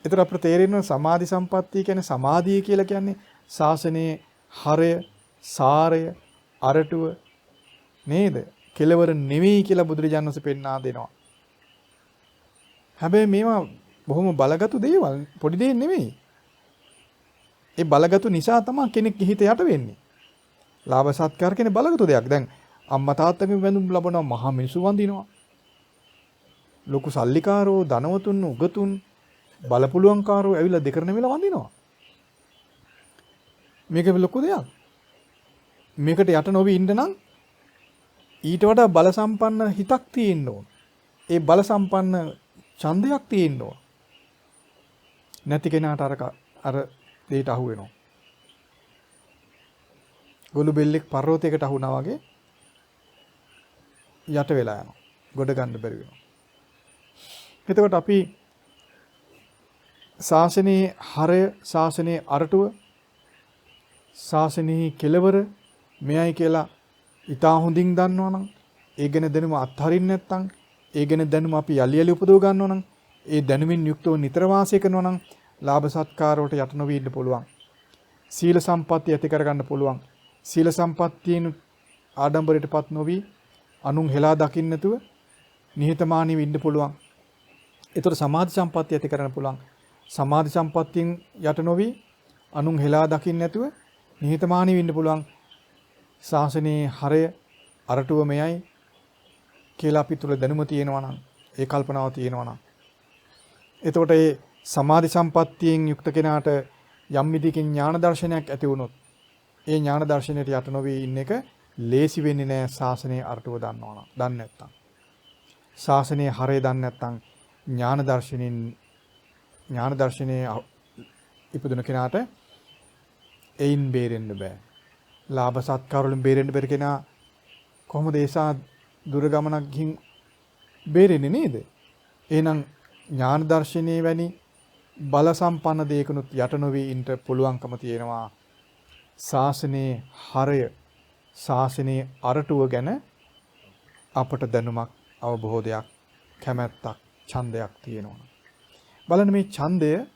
S1: ඒතර අපිට තේරෙනවා සමාධි සම්පත්තිය කියන්නේ සමාධිය කියලා කියන්නේ ශාසනයේ හරය, සාරය, අරටුව නේද? කෙලවර නෙවෙයි කියලා බුදුරජාණන් වහන්සේ පෙන්වා දෙනවා. හැබැයි මේවා බොහොම බලගතු දේවල්, පොඩි දෙයක් නෙවෙයි. ඒ බලගතු නිසා තමයි කෙනෙක් හිත යට වෙන්නේ. ලාභ සත්කාර කියන්නේ බලගතු දෙයක්. දැන් අම්මා තාත්තගෙන් වැඳුම් ලබනවා, මහා මිනිසු වඳිනවා. ලොකු සල්ලිකාරෝ, ධනවතුන්, උගතුන් බලපුලුවන්කාරෝ ඇවිල්ලා දෙකර නෙමෙලා වඳිනවා. මේක ලොකු දෙයක්. මේකට යට නොවි ඉන්න නම් ඊට වඩා බල සම්පන්න හිතක් තියෙන්න ඕන. ඒ බල සම්පන්න ඡන්දයක් තියෙන්න ඕන. නැති කෙනාට අර දෙයට අහු වෙනවා. ගොළු බෙල්ලෙක් පර්වතයකට අහුණා වගේ යට වෙලා යනවා. ගොඩ ගන්න බැරි වෙනවා. එතකොට අපි ශාසනයේ හරය, ශාසනයේ අරටුව, ශාසනයේ කෙලවර මෙයයි කියලා ඉතා හොඳින් දන්නවනම්, ඒ ගැන දැනුම අත්හරින්න නැත්නම්, ඒ ගැන දැනුම අපි යලි යලි උපදව ගන්නවනම්, ඒ දැනුමින් යුක්තව නිතර වාසය කරනවනම් ලාභ සත්කාර වලට යට නොවී ඉන්න පුළුවන්. සීල සම්පත්තිය ඇති කරගන්න පුළුවන්. සීල සම්පත්තියෙන් ආඩම්බරයටපත් නොවි අනුන් හෙලා දකින්න නැතුව නිහතමානීව ඉන්න පුළුවන්. ඒතර සමාධි සම්පත්තිය ඇති කරගන්න පුළුවන්. සමාධි සම්පත්තියෙන් යට නොවි අනුන් හෙලා දකින්න නැතුව නිහතමානීව ඉන්න පුළුවන්. ශාසනයේ හරය අරටුව මෙයයි කියලා අපි තුල දැනුම තියෙනවා නම්, ඒ කල්පනාව තියෙනවා නම්, එතකොට ඒ සමාධි සම්පත්තියෙන් යුක්ත කෙනාට යම් විදිහකින් ඥාන දර්ශනයක් ඇති වුණොත්, ඒ ඥාන දර්ශනයට යට නොවි ඉන්න එක ලේසි වෙන්නේ නැහැ. ශාසනයේ අරටුව දන්නවනම්, දන්නේ නැත්නම්, ශාසනයේ හරය දන්නේ නැත්නම් ඥාන දර්ශනයේ ඉපදුන කෙනාට එයින් බේරෙන්න බෑ. ලාභ සත්කාර වලින් බේරෙන්න බැරි කෙනා කොහොමද ඒසා දුර ගමනක් ගිහින් බේරෙන්නේ නේද? එහෙනම් ඥාන දර්ශනයේ වැනි බල සම්පන්න දෙයකනුත් යට නොවි ඉන්න පුළුවන්කම තියෙනවා. ශාසනයේ හරය, ශාසනයේ අරටුව ගැන අපට දැනුමක්, අවබෝධයක්, කැමැත්තක්, ඡන්දයක් තියෙනවා. බලන්න මේ ඡන්දය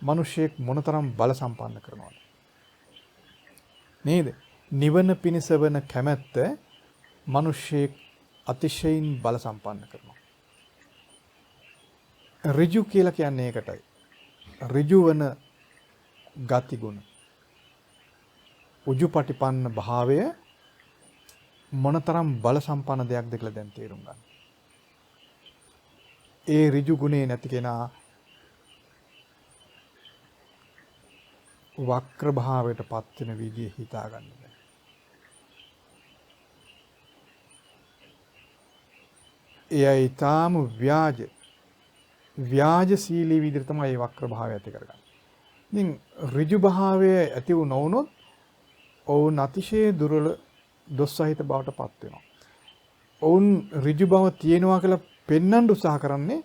S1: මිනිසෙක් මොනතරම් බල සම්පන්න කරනවද නේද? නිවන පිණිස වන කැමැත්ත මිනිසෙක් අතිශයින් බල සම්පන්න කරනවා. ඍජු කියලා කියන්නේ ඒකටයි. ඍජු වන ගති ගුණ. උජුපටිපන්න භාවය මොනතරම් බල සම්පන්න දෙයක්ද කියලා දැන් තේරුම් ගන්න. ඒ ඍජු ගුණේ නැති කෙනා වක්‍ර භාවයට පත් වෙන විදිය හිතා ගන්න බෑ. එයයි ඊටාම ව්‍යාජශීලී විදිහට තමයි මේ වක්‍ර භාවය ඇති කරගන්නේ. ඉතින් ඍජු භාවය ඇති වුණොත් ඔවුන් අතිශය දුර්වල දොස්සහිත බවට පත් වෙනවා. ඔවුන් ඍජු බව තියෙනවා කියලා පෙන්වන්න උත්සාහ කරන්නේ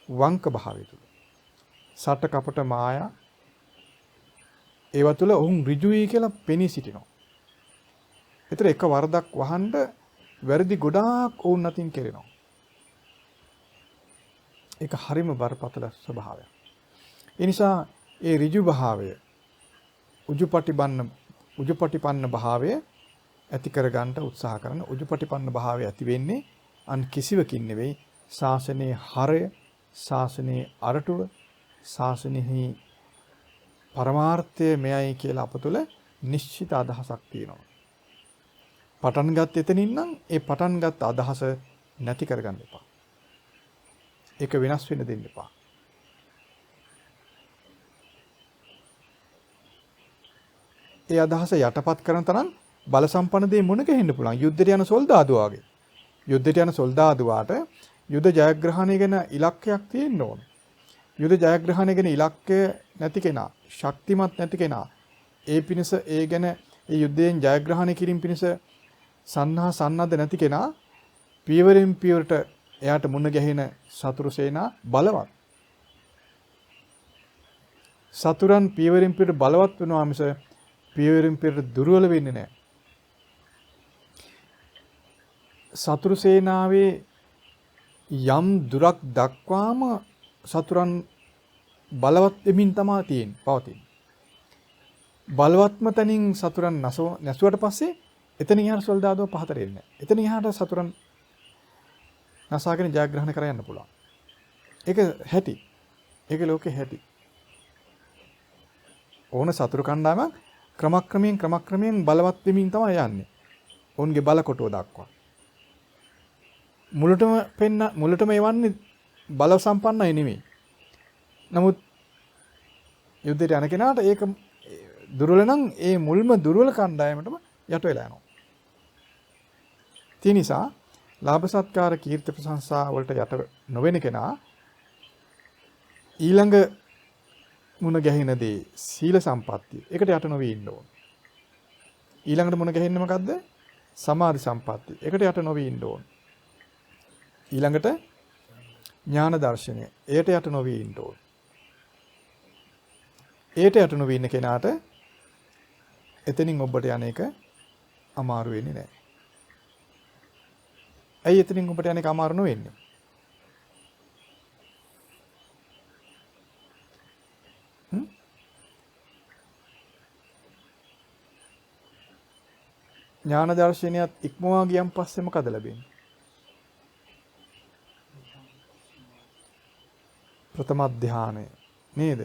S1: වංක භාවය තුල. සට කපට මායා ඒව තුළ ඔවුන් ඍජුයි කියලා පෙනී සිටිනවා. ඒතර එක වරදක් වහන්න වැරදි ගොඩාක් ඔවුන් අතින් කෙරෙනවා. ඒක හරිම බරපතල ස්වභාවයක්. ඒ නිසා ඒ ඍජු භාවය, උජුපටිපන්න භාවය ඇති කරගන්න උත්සාහ කරන උජුපටිපන්න භාවය ඇති වෙන්නේ අන් කිසිවකින් නෙවෙයි ශාසනයේ හරය, ශාසනයේ අරටුව, ශාසනයෙහි පරමාර්ථය මෙයයි කියලා අප තුළ නිශ්චිත අදහසක් තියෙනවා. පටන් ගත් එතනින් නම් ඒ පටන් ගත් අදහස නැති කරගන්න එපා. ඒක වෙනස් වෙන්න දෙන්න එපා. ඒ අදහස යටපත් කරන තරම් බල සම්පන්න දේ මොන කෙහෙන්න පුළුවන්. යුද්ධයට යන සොල්දාදුවා වගේ. යුද්ධයට යන සොල්දාදුවාට යුද ජයග්‍රහණය ගැන ඉලක්කයක් තියෙන්න ඕන. යුද ජයග්‍රහණය ගැන ඉලක්කය නැති කෙනා, ශක්තිමත් නැති කෙනා, ඒ පිණිස ඒ ගැන ඒ යුද්ධයෙන් ජයග්‍රහණය කිරීම පිණිස සන්නද්ධ නැති කෙනා පියවරෙන් පියවරට එයාට මුණ ගැහෙන සතුරු සේනා බලවත්. සතුරන් පියවරෙන් පියවරට බලවත් වෙනවා මිස පියවරෙන් පියවරට දුර්වල වෙන්නේ නැහැ. සතුරු සේනාවේ යම් දුරක් දක්වාම සතුරන් බලවත් වෙමින් තමයි පවතින්නේ. බලවත්ම තැනින් සතුරන් නැසුවට පස්සේ එතනින් එහාට සොල්දාදුව පහතට එන්නේ නැහැ. එතනින් එහාට සතුරන් නසාගෙන ජයග්‍රහණය කර යන්න පුළුවන්. ඒක හැටි. ඒක ලෝකේ හැටි. ඕන සතුරු කණ්ඩායමක් ක්‍රමක්‍රමයෙන් බලවත් වෙමින් තමයි යන්නේ. ඔවුන්ගේ බල කොටුව දක්වා. මුලටම එවන්නේ බල සම්පන්නයි නෙමෙයි. නමුත් යුද්ධයට යන කෙනාට ඒක දුර්වල නම් ඒ මුල්ම දුර්වල කණ්ඩායමටම යට වෙලා යනවා. ඒ නිසා ලාභ සත්කාර කීර්ති ප්‍රශංසා වලට යට නොවෙන කෙනා ඊළඟ මුණ ගැහිනදී සීල සම්පත්තිය. ඒකට යට නොවී ඉන්න ඕන. ඊළඟට මුණ ගැහෙන්නේ මොකද්ද? සමාධි සම්පත්තිය. ඒකට යට නොවී ඉන්න ඕන. ඊළඟට ඥාන දර්ශනය. ඒකට යට නොවී ඉන්න ඕන. ඒට යට නොවී ඉන්න කෙනාට එතනින් ඔබට යන එක අමාරු වෙන්නේ නැහැ. ඇයි එතනින් ඔබට යන එක අමාරු නොවෙන්නේ? ඥාන දර්ශනයත් ඉක්මවා ගියන් පස්සේ මොකද ලැබෙන්නේ? ප්‍රථම ධානය නේද?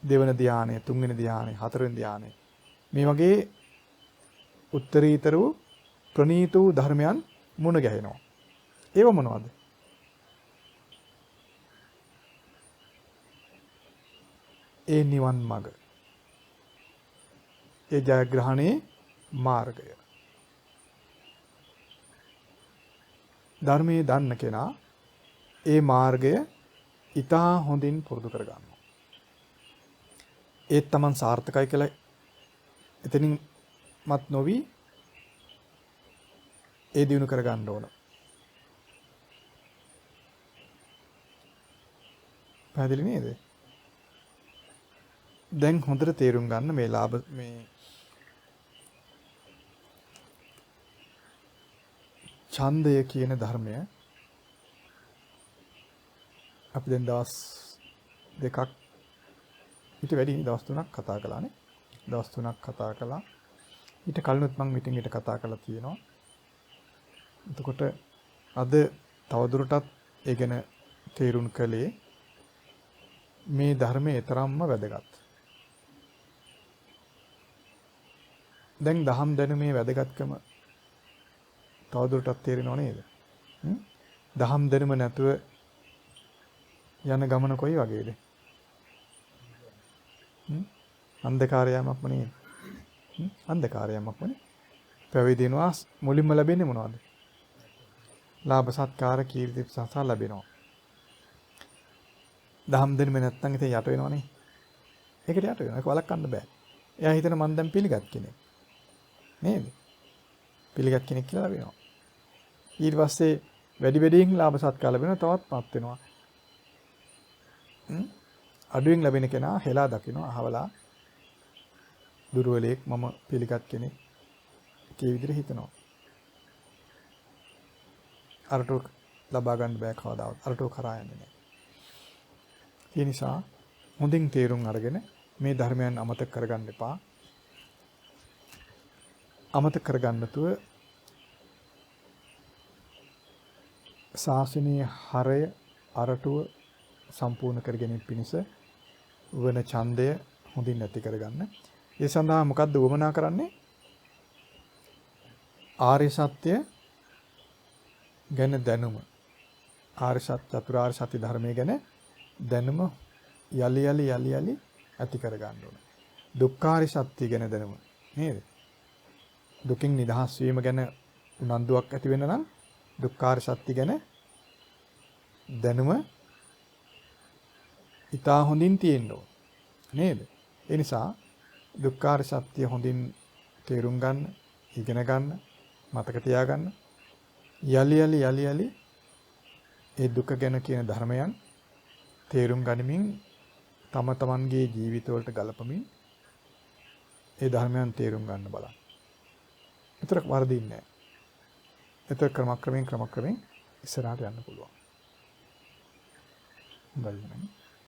S1: දෙවන ධානය, තුන්වෙනි ධානය, හතරවෙනි ධානය. මේ වගේ උත්තරීතර වූ ප්‍රණීත වූ ධර්මයන් මුණ ගැහෙනවා. ඒව මොනවද? ඒ නිවන් මඟ. ඒ ජයග්‍රහණයේ මාර්ගය. ධර්මයේ දන්න කෙනා ඒ මාර්ගය ඉතා හොඳින් පුරුදු කර ගන්නවා. ඒත් Taman සාර්ථකයි කියලා එතනින් මත් නොවි ඒ දිනු කර ගන්න ඕන. පැහැදිලි නේද? දැන් හොඳට තේරුම් ගන්න මේ ලාභ මේ ඡන්දය කියන ධර්මය අපි දැන් දවස් දෙකක් ඊට වැඩි දවස් 3ක් කතා කළානේ. දවස් 3ක් කතා කළා. ඊට කලිනුත් මම මිටින් ඊට කතා කරලා තියෙනවා. එතකොට අද තවදුරටත් ඒ ගැන තේරුම් කළේ මේ ධර්මයේ තරම්ම වැදගත්. දැන් දහම් දැනුමේ වැදගත්කම තවදුරටත් තේරෙනව නේද? දහම් දැනුම නැතුව යන ගමන කොයි වගේද? අන්ධකාරයමක්ම නේ. අන්ධකාරයමක්ම නේ. පැවිදි වෙනවා මුලින්ම ලැබෙන්නේ මොනවද? ලාභ සත්කාර කීර්ති ප්‍රශංසා ලැබෙනවා. දහම් දැනුම නැත්නම් ඉතින් යට වෙනවනේ. ඒකට යට වෙනවා. ඒක වළක්වන්න බෑ. එයා හිතන මන් දැන් පිළිගත් කෙනෙක්. නේද? පිළිගත් කෙනෙක් කියලා ලැබෙනවා. ඊට පස්සේ වැඩි වැඩියෙන් ලාභ සත්කාර ලැබෙනවා. තවත් පත් වෙනවා. අඩුවෙන් ලැබෙන කෙනා හෙලා දකිනවා අහවලා දුර්වලයෙක් මම පිළිගත් කෙනෙක් කී විදිහට හිතනවා. අරටෝ ලබා ගන්න බෑ කවදාවත්. අරටෝ කරා යන්නේ නැහැ. ඒ නිසා හොඳින් තේරුම් අරගෙන මේ ධර්මයන් අමතක කරගන්න එපා. අමතක කරගන්න නැතුව ශාසනීය හරය අරටුව සම්පූර්ණ කර ගැනීම පිණිස වන ඡන්දය හොඳින් නැති කරගන්න. ඒ සඳහා මොකද්ද වමනා කරන්නේ? ආර්ය සත්‍ය ගැන දැනුම. ආර්ය සත්‍ය චතුරාර්ය සත්‍ය ධර්මයේ ගැන දැනුම යලි ඇති කරගන්න ඕන. දුක්ඛාරය සත්‍ය ගැන දැනුම නේද? දුකින් නිදහස් වීම ගැන උනන්දුවක් ඇති වෙන නම් දුක්ඛාරය සත්‍ය ගැන දැනුම ඉතා හොඳින් තියෙන්න ඕන. නේද? ඒ නිසා දුක්ඛාරය සත්‍ය හොඳින් තේරුම් ගන්න, ඉගෙන ගන්න, මතක තියාගන්න. යලි ඒ දුක ගැන කියන ධර්මයන් තේරුම් ගනිමින් තම තමන්ගේ ජීවිතවලට ගලපමින් ඒ ධර්මයන් තේරුම් ගන්න බලන්න. ඒතර වරදින්නේ නැහැ. ඒතර ක්‍රමක්‍රමයෙන් ඉස්සරහට යන්න පුළුවන්. හොඳයි.